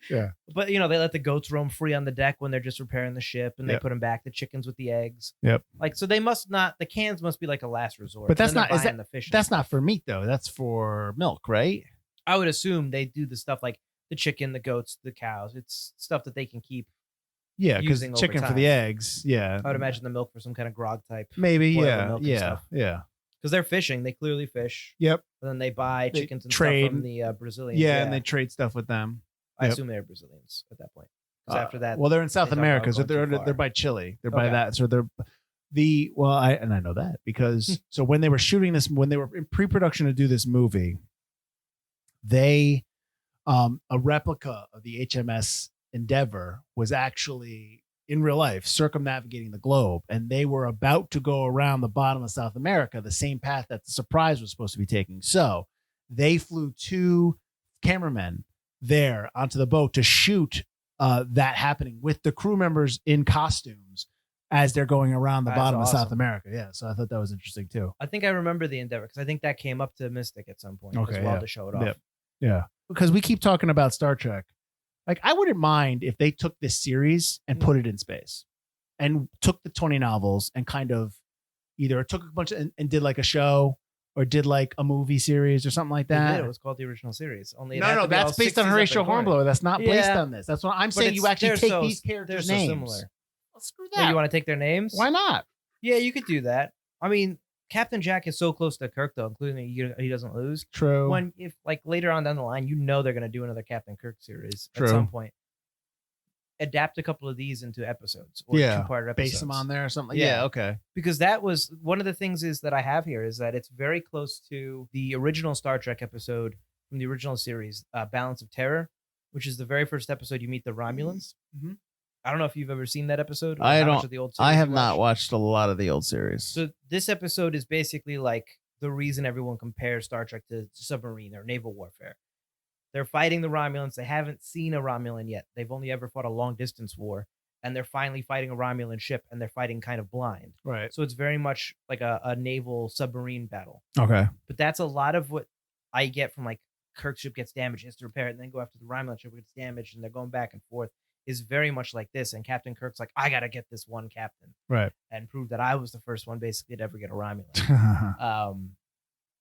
S5: Yeah.
S1: But they let the goats roam free on the deck when they're just repairing the ship, and they put them back. The chickens with the eggs.
S5: Yep.
S1: Like, so they must not. The cans must be like a last resort.
S5: But that's not.
S1: The fish.
S5: That's not for meat though. That's for milk, right?
S1: I would assume they do the stuff like the chicken, the goats, the cows. It's stuff that they can keep.
S5: Yeah, because chicken for the eggs. Yeah.
S1: I would imagine the milk for some kind of grog type.
S5: Maybe.
S1: Yeah.
S5: Yeah.
S1: Because they're fishing. They clearly fish.
S5: Yep.
S1: And then they buy chickens and
S5: trade
S1: stuff from the Brazilians.
S5: Yeah, and they trade stuff with them.
S1: I
S5: Yep.
S1: assume they're Brazilians at that point. 'Cause after that,
S5: well, they're in South
S1: they talk about
S5: America, so
S1: going too
S5: they're
S1: far.
S5: by Chile. They're by
S1: Okay.
S5: that. So they're I know that because so when they were shooting this, when they were in pre-production to do this movie, they a replica of the HMS Endeavour was actually in real life circumnavigating the globe, and they were about to go around the bottom of South America, the same path that the Surprise was supposed to be taking. So they flew 2 cameramen there onto the boat to shoot that happening with the crew members in costumes as they're going around the
S1: That's
S5: bottom of South
S1: awesome.
S5: America. Yeah, so I thought that was interesting too.
S1: I think I remember the Endeavor because I think that came up to Mystic at some point
S5: Okay,
S1: as well
S5: yeah.
S1: to show it off.
S5: Yep. Yeah, because we keep talking about Star Trek. Like, I wouldn't mind if they took this series and put it in space and took the 20 novels and kind of either took a bunch of, and did like a show or did like a movie series or something like
S1: They
S5: that.
S1: did. It was called the original series. Only it
S5: No,
S1: had
S5: no,
S1: to be all
S5: that's based on
S1: 60s
S5: Horatio
S1: up and going.
S5: Hornblower. That's not based
S1: Yeah.
S5: on this. That's what I'm
S1: But
S5: saying. You
S1: it's-
S5: actually
S1: they're
S5: take
S1: so-
S5: these
S1: They're
S5: characters'
S1: so
S5: names.
S1: similar.
S5: Well, screw
S1: Yeah,
S5: that.
S1: you want to take their names?
S5: Why not?
S1: Yeah, you could do that. I mean, Captain Jack is so close to Kirk, though, including he doesn't lose.
S5: True.
S1: When if like later on down the line, they're going to do another Captain Kirk series
S5: True.
S1: at some point. Adapt a couple of these into episodes or
S5: Yeah,
S1: two-part episodes.
S5: base them on there or something.
S1: Yeah.
S5: Yeah, okay.
S1: Because that was one of the things is that I have here is that it's very close to the original Star Trek episode from the original series, Balance of Terror, which is the very first episode you meet the Romulans.
S5: Mhm.
S1: I don't know if you've ever seen that episode. Or
S6: I
S1: how much
S6: don't-
S1: of the old
S6: I
S1: series
S6: have
S1: you
S6: not
S1: watched.
S6: watched a lot of the old series.
S1: So this episode is basically like the reason everyone compares Star Trek to submarine or naval warfare. They're fighting the Romulans. They haven't seen a Romulan yet. They've only ever fought a long distance war, and they're finally fighting a Romulan ship, and they're fighting kind of blind.
S5: Right.
S1: So it's very much like a naval submarine battle.
S5: Okay.
S1: But that's a lot of what I get from like Kirk's ship gets damaged, he has to repair it, and then go after the Romulan ship gets damaged, and they're going back and forth. Is very much like this. And Captain Kirk's like, I gotta get this one captain
S5: Right.
S1: and prove that I was the first one basically to ever get a Romulan.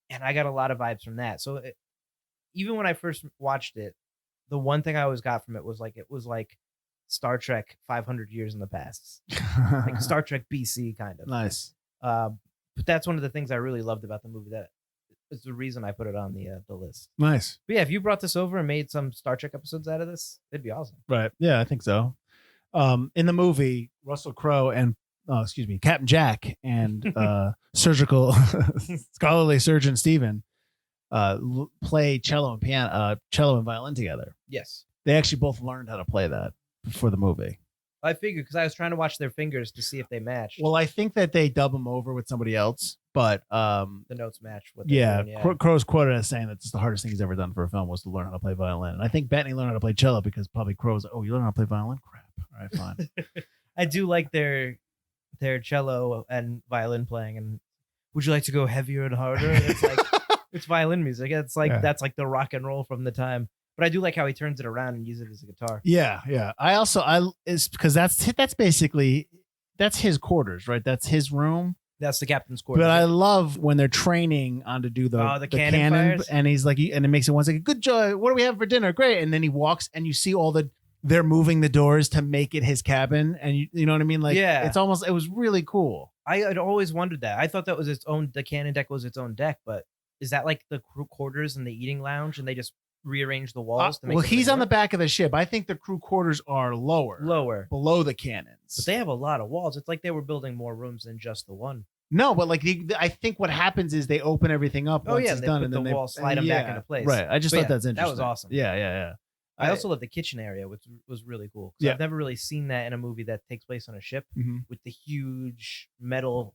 S1: And I got a lot of vibes from that. So even when I first watched it, the one thing I always got from it was like Star Trek 500 years in the past, like Star Trek BC kind of.
S5: Nice.
S1: But that's one of the things I really loved about the movie. That is the reason I put it on the list.
S5: Nice.
S1: But yeah, if you brought this over and made some Star Trek episodes out of this, it'd be awesome.
S5: Right. Yeah, I think so. In the movie, Russell Crowe and Captain Jack and surgical scholarly surgeon Stephen play cello and violin together.
S1: Yes,
S5: They actually both learned how to play that for the movie.
S1: I figured because I was trying to watch their fingers to see if they matched.
S5: Well, I think that they dub them over with somebody else, but
S1: the notes match. What they're
S5: yeah,
S1: doing,
S5: Crowe's quoted as saying that it's the hardest thing he's ever done for a film was to learn how to play violin. And I think Bettany learned how to play cello because probably Crowe's like, oh, you learn how to play violin? Crap. All right, fine.
S1: I do like their cello and violin playing. And would you like to go heavier and harder? It's like it's violin music. It's like that's like the rock and roll from the time. But I do like how he turns it around and uses it as a guitar.
S5: Yeah. Is because that's basically his quarters, right? That's his room.
S1: That's the captain's quarters.
S5: But I love when they're training on to do the
S1: cannon fires?
S5: and he's like, and it makes it one second. Good joy. What do we have for dinner? Great. And then he walks, and you see they're moving the doors to make it his cabin, and you know what I mean? Like,
S1: Yeah.
S5: it was really cool.
S1: I had always wondered that. I thought that was its own. The cannon deck was its own deck, but is that like the crew quarters and the eating lounge, and they just rearrange the walls to make?
S5: Well,
S1: it
S5: he's on the
S1: work?
S5: back of the ship. I think the crew quarters are lower, below the cannons.
S1: But they have a lot of walls. It's like they were building more rooms than just the one.
S5: No, but like I think what happens is they open everything up once it's
S1: they
S5: done,
S1: put
S5: and
S1: the
S5: then they
S1: wall, slide them back into place.
S5: Right. I just
S1: But
S5: thought that's interesting.
S1: That was awesome.
S5: Yeah.
S1: I also love the kitchen area, which was really cool. 'Cause
S5: Yeah.
S1: I've never really seen that in a movie that takes place on a ship
S5: Mhm.
S1: with the huge metal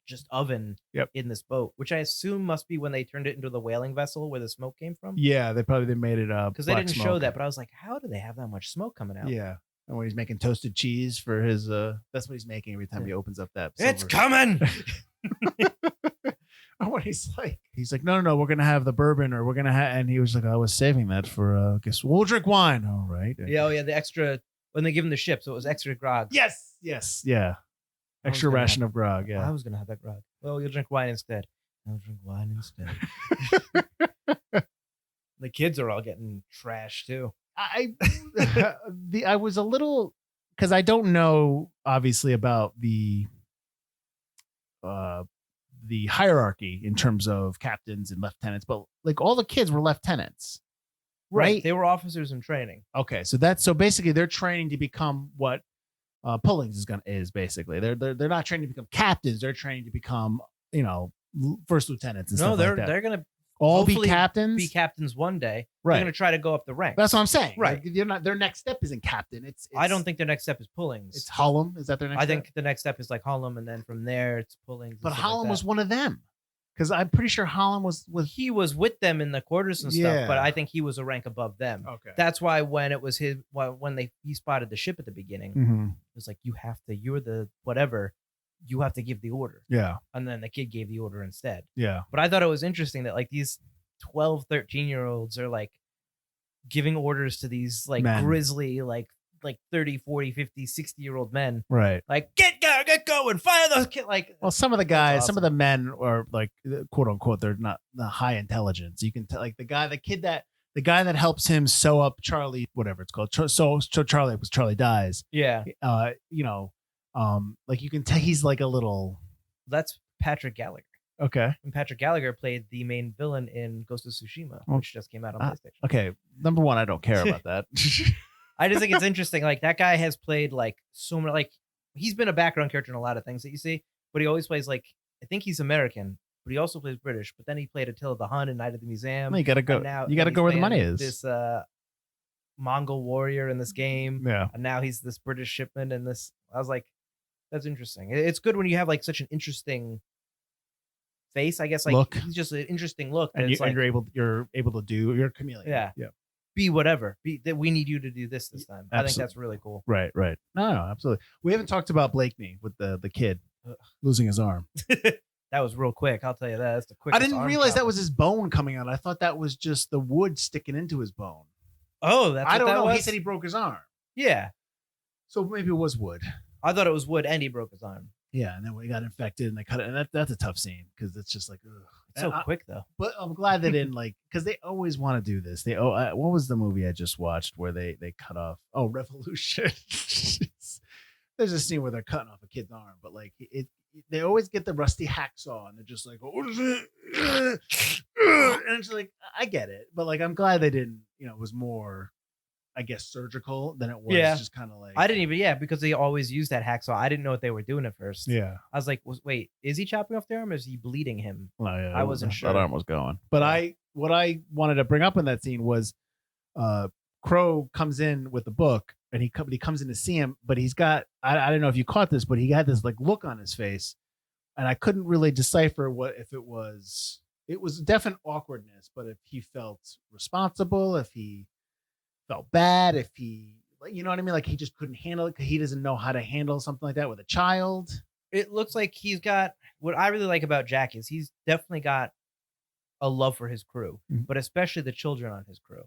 S1: just oven
S5: Yep.
S1: in this boat, which I assume must be when they turned it into the whaling vessel where the smoke came from.
S5: Yeah, they made it
S1: Because they didn't show that, but I was like, how do they have that much smoke coming out?
S5: Yeah. And when he's making toasted cheese for his that's what he's making every time he opens up that
S1: It's
S5: silver.
S1: coming.
S5: And when he's like, no, we're gonna have the bourbon, or we're gonna have, and he was like, I was saving that for guess we'll drink wine. All right.
S1: Yeah, the extra when they give him the ship, so it was extra grog.
S5: Yes, yeah.
S1: I was
S5: Extra
S1: gonna
S5: ration of grog.
S1: I
S5: Yeah.
S1: was gonna have that grog. Well, you'll drink wine instead. I'll drink wine instead. The kids are all getting trashed too.
S5: I was a little, because I don't know obviously about the hierarchy in terms of captains and lieutenants, but like all the kids were lieutenants. right?
S1: They were officers in training.
S5: Okay, so basically they're training to become what Pullings is basically. They're not training to become captains. They're training to become first lieutenants and stuff like that.
S1: They're gonna
S5: all be
S1: hopefully
S5: captains.
S1: be captains one day.
S5: Right.
S1: They're gonna try to go up the ranks.
S5: That's what I'm saying.
S1: Right.
S5: Like, they're not. Their next step isn't captain. It's
S1: I don't think their next step is Pullings.
S5: it's Hullum. Is that their next?
S1: I
S5: step?
S1: think the next step is like Hullum, and then from there it's Pullings.
S5: But Hullum was one of them, because I'm pretty sure Hullum was.
S1: He was with them in the quarters and stuff,
S5: Yeah.
S1: but I think he was a rank above them.
S5: Okay.
S1: That's why when it was he spotted the ship at the beginning,
S5: Mm-hmm.
S1: it was like, you're the whatever, you have to give the order.
S5: Yeah.
S1: And then the kid gave the order instead.
S5: Yeah.
S1: But I thought it was interesting that like these 12, 13-year-olds are like giving orders to these like
S5: Men.
S1: grizzly, like 30, 40, 50, 60-year-old men.
S5: Right.
S1: Like, get going, fire those kids. Like,
S5: Well, some of the guys,
S1: awesome.
S5: some of the men are like quote unquote, they're not the high intelligence. You can tell, like the guy that helps him sew up Charlie, whatever it's called. So Charlie dies.
S1: yeah,
S5: Like you can tell he's like a little.
S1: that's Patrick Gallagher.
S5: Okay.
S1: And Patrick Gallagher played the main villain in Ghost of Tsushima, which just came out on PlayStation.
S5: Okay. Number one, I don't care about that.
S1: I just think it's interesting. Like that guy has played like so many, like he's been a background character in a lot of things that you see, but he always plays like, I think he's American, but he also plays British. But then he played Attila the Hun in Night at the Museum.
S5: You gotta go.
S1: And now
S5: You gotta
S1: he's
S5: go where the
S1: playing
S5: money is.
S1: This Mongol warrior in this game.
S5: Yeah.
S1: And now he's this British shipman in this. I was like, that's interesting. It's good when you have like such an interesting face, I guess. Like
S5: Look.
S1: he's just an interesting look.
S5: And,
S1: It's like,
S5: you're able to do. You're a chameleon.
S1: Yeah.
S5: Yeah.
S1: be whatever. That we need you to do this time. I think
S5: Absolutely.
S1: that's really cool.
S5: Right. Right. No, absolutely. We haven't talked about Blakeney with the kid losing his arm.
S1: That was real quick. I'll tell you that. That's the quickest.
S5: I didn't
S1: arm
S5: realize
S1: chop.
S5: that was his bone coming out. I thought that was just the wood sticking into his bone.
S1: Oh, that's.
S5: I
S1: what
S5: don't
S1: that
S5: know.
S1: Was?
S5: He said he broke his arm.
S1: Yeah,
S5: So maybe it was wood.
S1: I thought it was wood, and he broke his arm.
S5: Yeah, and then when he got infected and they cut it, and that's a tough scene because it's just like, ugh.
S1: It's so
S5: And
S1: quick though.
S5: But I'm glad they didn't because they always want to do this. What was the movie I just watched where they cut off? Oh, Revolution. There's a scene where they're cutting off a kid's arm, but like they always get the rusty hacksaw and they're just like, what is it? And it's like, I get it, but like I'm glad they didn't. It was more, I guess, surgical than it was just kind of like.
S1: I didn't even because they always use that hacksaw. I didn't know what they were doing at first.
S5: Yeah.
S1: I was like, wait, is he chopping off the arm or is he bleeding him?
S5: Well, yeah,
S1: I wasn't sure.
S5: That arm was going. But what I wanted to bring up in that scene was Crowe comes in with the book and he comes in to see him, but he's got, I don't know if you caught this, but he had this like look on his face and I couldn't really decipher if it was definite awkwardness, but if he felt responsible, if he felt bad, if he, you know what I mean? Like he just couldn't handle it because he doesn't know how to handle something like that with a child.
S1: It looks like he's got, what I really like about Jack is he's definitely got a love for his crew, but especially the children on his crew.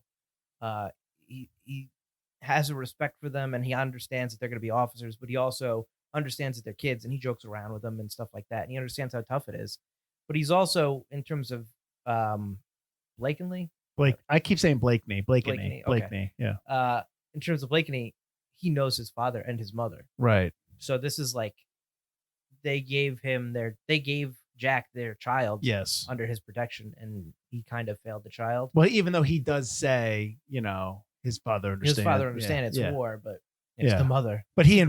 S1: He has a respect for them and he understands that they're going to be officers, but he also understands that they're kids and he jokes around with them and stuff like that. And he understands how tough it is. But he's also, in terms of Blakeney.
S5: I keep saying Blakeney.
S1: Okay.
S5: Yeah.
S1: In terms of Blakeney, he knows his father and his mother.
S5: Right.
S1: So this is like they gave Jack their child
S5: Yes.
S1: under his protection, and he kind of failed the child.
S5: Well, even though he does say, his father understands.
S1: His father understands it's war, but it's
S5: Yeah.
S1: the mother.
S5: But he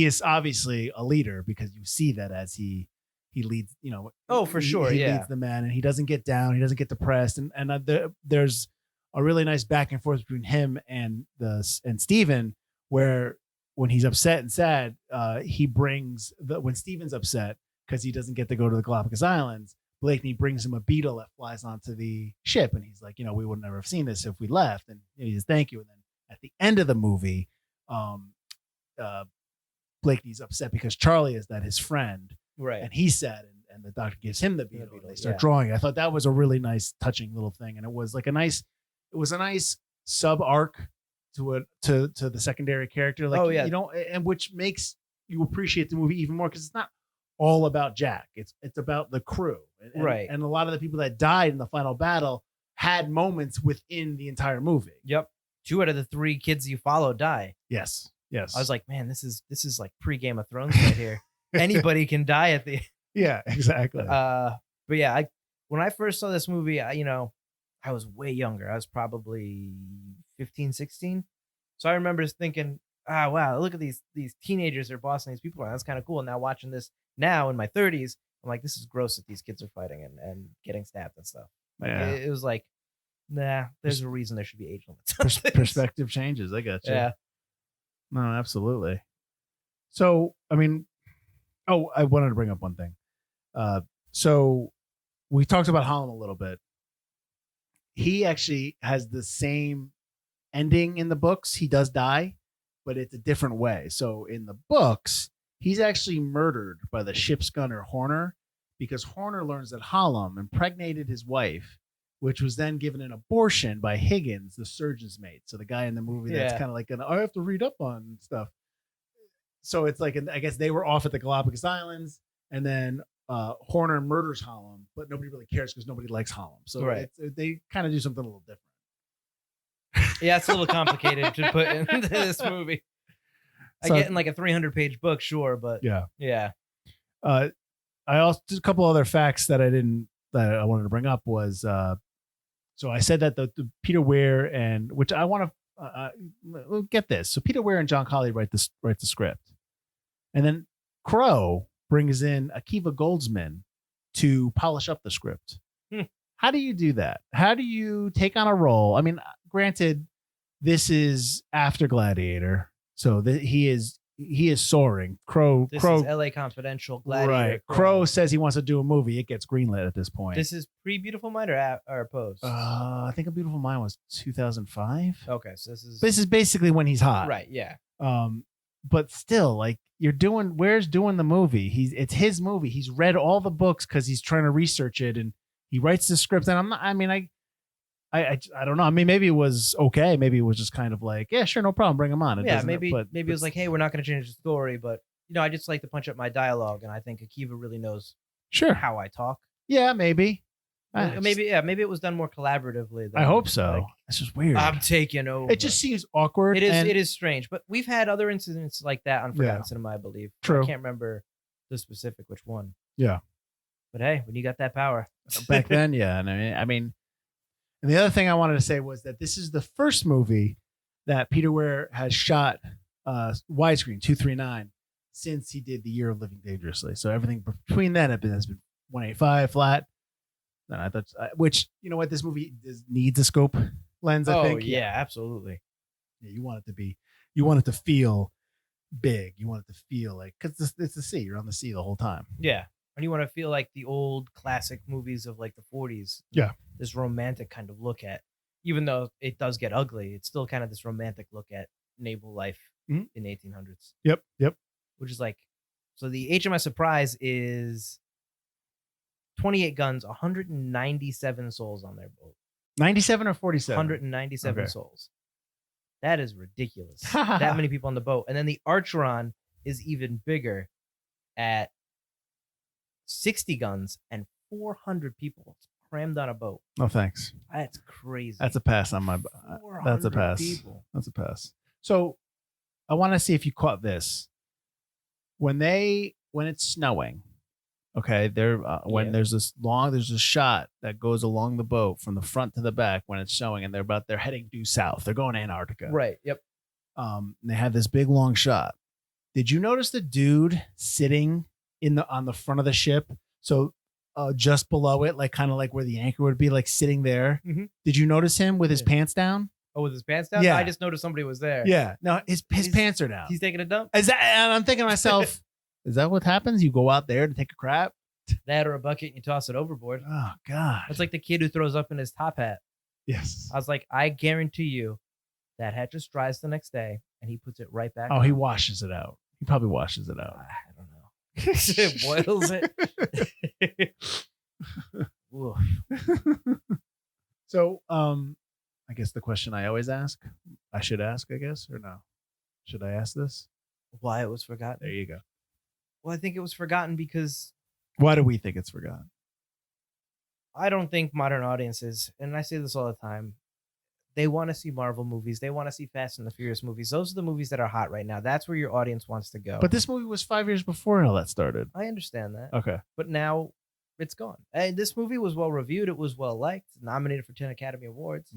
S5: is obviously a leader because you see that as he leads,
S1: Oh, for sure,
S5: he
S1: yeah.
S5: leads the men and he doesn't get down, he doesn't get depressed, and there's a really nice back and forth between him and Steven, where when he's upset and sad, he brings when Steven's upset because he doesn't get to go to the Galapagos Islands, Blakeney brings him a beetle that flies onto the ship, and he's like, we would never have seen this if we left, and he says thank you, and then at the end of the movie, Blakeney's upset because Charlie is his friend.
S1: Right.
S5: And he's sad, and the doctor gives him the beetle.
S1: beetle,
S5: They start
S1: yeah.
S5: drawing it. I thought that was a really nice, touching little thing, and it was a nice sub arc to the secondary character. Like,
S1: Oh, yeah.
S5: And which makes you appreciate the movie even more because it's not all about Jack. It's about the crew,
S1: Right.
S5: And a lot of the people that died in the final battle had moments within the entire movie.
S1: Yep. 2 out of the 3 kids you follow die.
S5: Yes. Yes.
S1: I was like, man, this is like pre-Game of Thrones right here. Anybody can die at the
S5: yeah, exactly.
S1: but yeah, when I first saw this movie, I I was way younger. I was probably 15, 16. So I remember just thinking, wow, look at these teenagers are bossing these people around. That's kind of cool. And now watching this now in my 30s, I'm like, this is gross that these kids are fighting and getting stabbed and stuff. Like,
S5: Yeah.
S1: it was like, nah, there's a reason there should be age limits on things.
S5: Perspective changes. I got you.
S1: Yeah.
S5: No, absolutely. So, I mean, I wanted to bring up one thing. So we talked about Hallam a little bit. He actually has the same ending in the books. He does die, but it's a different way. So in the books, he's actually murdered by the ship's gunner Horner, because Horner learns that Hallam impregnated his wife, which was then given an abortion by Higgins, the surgeon's mate. So the guy in the movie that's kind of like, I have to read up on stuff. So it's like, I guess they were off at the Galapagos Islands, and then Horner murders Hallam, but nobody really cares because nobody likes Hallam. So they kind of do something a little different.
S1: Yeah, it's a little complicated to put into this movie. I get in like a 300-page book, sure, but yeah.
S5: I also, just a couple other facts that I wanted to bring up was, so I said that the Peter Weir and, which I want to we'll get this. So Peter Weir and John Colley write the script, and then Crowe brings in Akiva Goldsman to polish up the script. How do you do that? How do you take on a role? I mean, granted, this is after Gladiator, so he is soaring. Crowe
S1: This is LA Confidential, Gladiator.
S5: Right. Crowe says he wants to do a movie. It gets greenlit at this point.
S1: This is pre-Beautiful Mind or post?
S5: I think A Beautiful Mind was 2005.
S1: Okay, so this
S5: is basically when he's hot.
S1: Right, yeah.
S5: But still, like, Weir's doing the movie. It's his movie. He's read all the books because he's trying to research it, and he writes the script. And I don't know. I mean, maybe it was okay. Maybe it was just kind of like, yeah, sure, no problem, bring him on.
S1: Maybe it was like, hey, we're not going to change the story, but I just like to punch up my dialogue, and I think Akiva really knows how I talk.
S5: Yeah, maybe.
S1: Maybe it was done more collaboratively.
S5: I hope so. It's just weird.
S1: I'm taking over.
S5: It just seems awkward.
S1: It is strange, but we've had other incidents like that on Forgotten Cinema, I believe.
S5: True.
S1: I can't remember the specific which one.
S5: Yeah.
S1: But hey, when you got that power.
S5: Back then, yeah. And I mean, and the other thing I wanted to say was that this is the first movie that Peter Weir has shot widescreen 239 since he did The Year of Living Dangerously. So everything between then has been 185 flat. And I thought, which, you know what, this movie needs a scope lens. I think.
S1: Yeah, absolutely.
S5: Yeah, you want it to feel big. You want it to feel like, because it's the sea. You're on the sea the whole time.
S1: Yeah. And you want to feel like the old classic movies of like the 40s.
S5: Yeah.
S1: This romantic kind of look at, even though it does get ugly, it's still kind of this romantic look at naval life in the 1800s.
S5: Yep.
S1: Which is like, so the HMS Surprise is 28 guns, 197 souls on their boat.
S5: 97 or 47?
S1: 197 souls. That is ridiculous. That many people on the boat. And then the Archeron is even bigger at 60 guns and 400 people crammed on a boat.
S5: No, thanks.
S1: That's crazy.
S5: That's a pass on my. That's a pass.
S1: People.
S5: That's a pass. So, I want to see if you caught this. When it's snowing, okay, there's a shot that goes along the boat from the front to the back when it's snowing, and they're heading due south. They're going to Antarctica.
S1: Right. Yep.
S5: They have this big long shot. Did you notice the dude sitting on the front of the ship? So just below it, like kind of like where the anchor would be, like sitting there. Mm-hmm. Did you notice him with his pants down?
S1: Oh, with his pants down?
S5: Yeah.
S1: I just noticed somebody was there.
S5: Yeah. No, his pants are down.
S1: He's taking a dump.
S5: And I'm thinking to myself, is that what happens? You go out there to take a crap?
S1: That or a bucket and you toss it overboard.
S5: Oh, God.
S1: It's like the kid who throws up in his top hat.
S5: Yes.
S1: I was like, I guarantee you that hat just dries the next day and he puts it right back
S5: Oh,
S1: on.
S5: he washes it out. He probably washes it out.
S1: I don't know. It boils it.
S5: So, I guess the question I always ask, I should ask, I guess, or no? Should I ask this?
S1: Why it was forgotten?
S5: There you go.
S1: Well, I think it was forgotten because...
S5: Why do we think it's forgotten?
S1: I don't think modern audiences, and I say this all the time, they want to see Marvel movies. They want to see Fast and the Furious movies. Those are the movies that are hot right now. That's where your audience wants to go.
S5: But this movie was 5 years before all that started.
S1: I understand that.
S5: Okay.
S1: But now it's gone. And this movie was well reviewed. It was well liked. Nominated for 10 Academy Awards.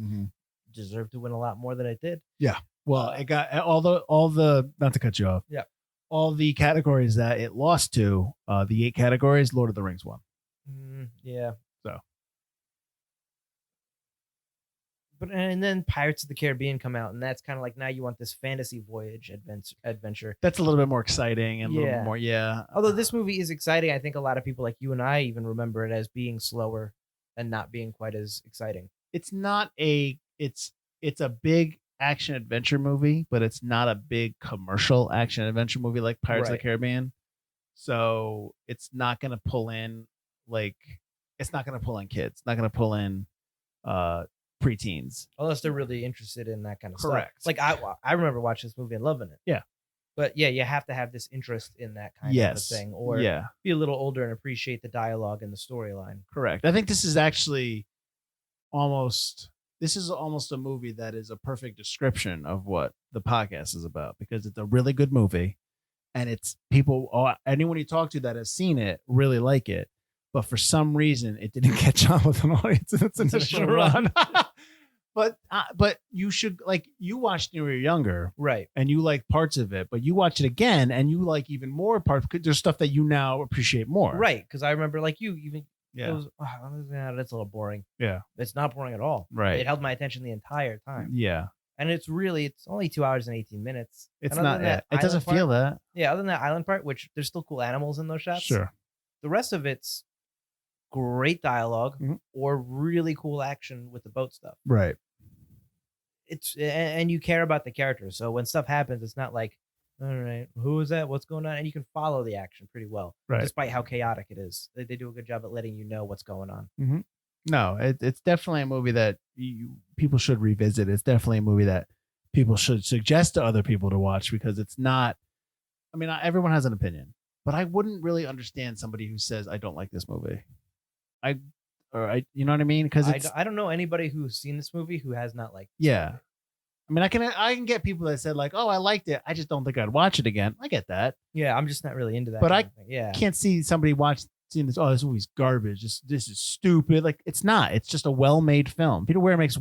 S1: Deserved to win a lot more than it did.
S5: Yeah. Well, it got all the not to cut you off.
S1: Yeah.
S5: All the categories that it lost to, the 8 categories, Lord of the Rings won.
S1: Yeah.
S5: So.
S1: But and then Pirates of the Caribbean come out, and that's kind of like now you want this fantasy voyage adventure.
S5: That's a little bit more exciting and a little bit more,
S1: Although this movie is exciting, I think a lot of people like you and I even remember it as being slower and not being quite as exciting.
S5: It's not it's a big action adventure movie, but it's not a big commercial action adventure movie like Pirates of the Caribbean. So it's not going to pull in it's not going to pull in kids. It's not going to pull in preteens
S1: unless they're really interested in that kind of
S5: Correct.
S1: stuff. Like I remember watching this movie and loving it.
S5: Yeah.
S1: But yeah, you have to have this interest in that kind of a thing, or be a little older and appreciate the dialogue and the storyline.
S5: Correct. I think this is actually almost a movie that is a perfect description of what the podcast is about, because it's a really good movie, and it's anyone you talk to that has seen it really like it, but for some reason it didn't catch on with an audience in its initial run. But you should, you watched it when you were younger,
S1: right? And
S5: you like parts of it, but you watch it again and you like even more parts. There's stuff that you now appreciate more,
S1: right? Because I remember, like you, even it was, that's a little boring.
S5: Yeah,
S1: it's not boring at all.
S5: Right,
S1: it held my attention the entire time.
S5: Yeah,
S1: and it's only 2 hours and 18 minutes.
S5: It's not that. It doesn't feel that.
S1: Yeah, other than that island part, which there's still cool animals in those shots.
S5: Sure,
S1: the rest of it's great dialogue or really cool action with the boat stuff.
S5: Right.
S1: And you care about the characters, so when stuff happens, it's not like, all right, who is that? What's going on? And you can follow the action pretty well, despite how chaotic it is. They do a good job at letting you know what's going on.
S5: No, it's definitely a movie that people should revisit. It's definitely a movie that people should suggest to other people to watch, because it's not. I mean, everyone has an opinion, but I wouldn't really understand somebody who says I don't like this movie. You know what I mean? Because
S1: I don't know anybody who's seen this movie who has not liked it.
S5: Yeah. I mean, I can get people that said, like, oh, I liked it, I just don't think I'd watch it again. I get that.
S1: Yeah, I'm just not really into that.
S5: But
S1: can't
S5: see somebody seeing this. Oh, this movie's garbage. This is stupid. Like, it's not. It's just a well-made film. Peter Weir makes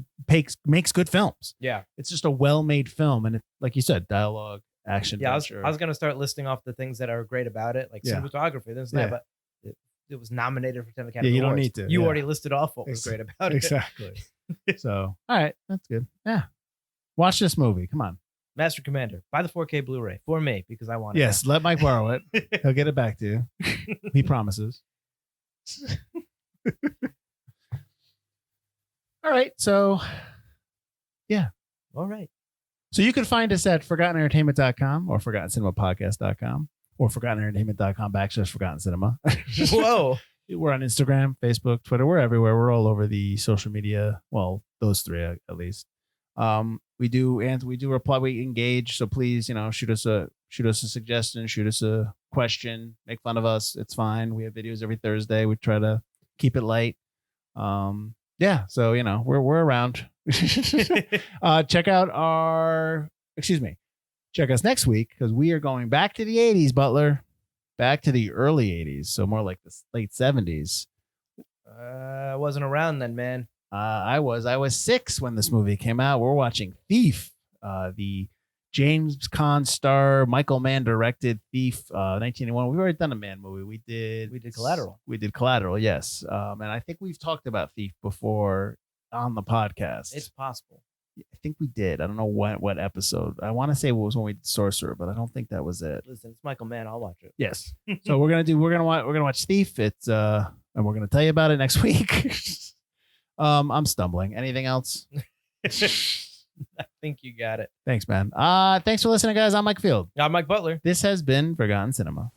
S5: good films.
S1: Yeah,
S5: it's just a well-made film, and like you said, dialogue, action.
S1: Yeah, I was gonna start listing off the things that are great about it, like cinematography, this and that, but it was nominated for 10 Academy Awards.
S5: You don't need to.
S1: You already listed off what was great about it.
S5: Exactly. So, all right, that's good. Yeah. Watch this movie. Come on.
S1: Master Commander. Buy the 4K Blu-ray for me, because I want it.
S5: Yes, let Mike borrow it. He'll get it back to you. He promises. All right. So, yeah.
S1: All right.
S5: So you can find us at ForgottenEntertainment.com or ForgottenCinemaPodcast.com or ForgottenEntertainment.com/Forgotten Cinema.
S1: Whoa.
S5: We're on Instagram, Facebook, Twitter. We're everywhere. We're all over the social media. Well, those three at least. We do reply. We engage. So please, shoot us a suggestion, shoot us a question, make fun of us. It's fine. We have videos every Thursday. We try to keep it light. Yeah. So we're around. Check us next week, because we are going back to the 80s, Butler. Back to the early 80s, so more like the late 70s.
S1: I wasn't around then, man.
S5: I was 6 when this movie came out. We're watching Thief, the James Caan star, Michael Mann directed Thief, 1981. We've already done a Mann movie. We did
S1: Collateral.
S5: We did Collateral, yes. And I think we've talked about Thief before on the podcast.
S1: It's possible.
S5: I think we did. I don't know what episode. I want to say it was when we did Sorcerer, but I don't think that was it.
S1: Listen, it's Michael Mann. I'll watch it.
S5: Yes. So we're gonna watch Thief. It's and we're gonna tell you about it next week. I'm stumbling. Anything else?
S1: I think you got it.
S5: Thanks, man. Thanks for listening, guys. I'm Mike Field.
S1: I'm Mike Butler.
S5: This has been Forgotten Cinema.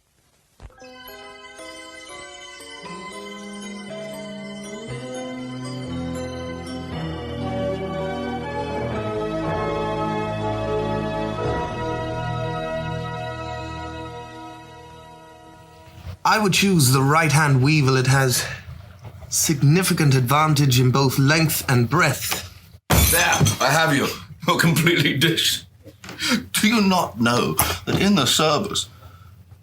S6: I would choose the right-hand weevil. It has significant advantage in both length and breadth.
S7: There, I have you. You're completely dished. Do you not know that in the service,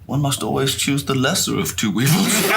S7: one must always choose the lesser of two weevils?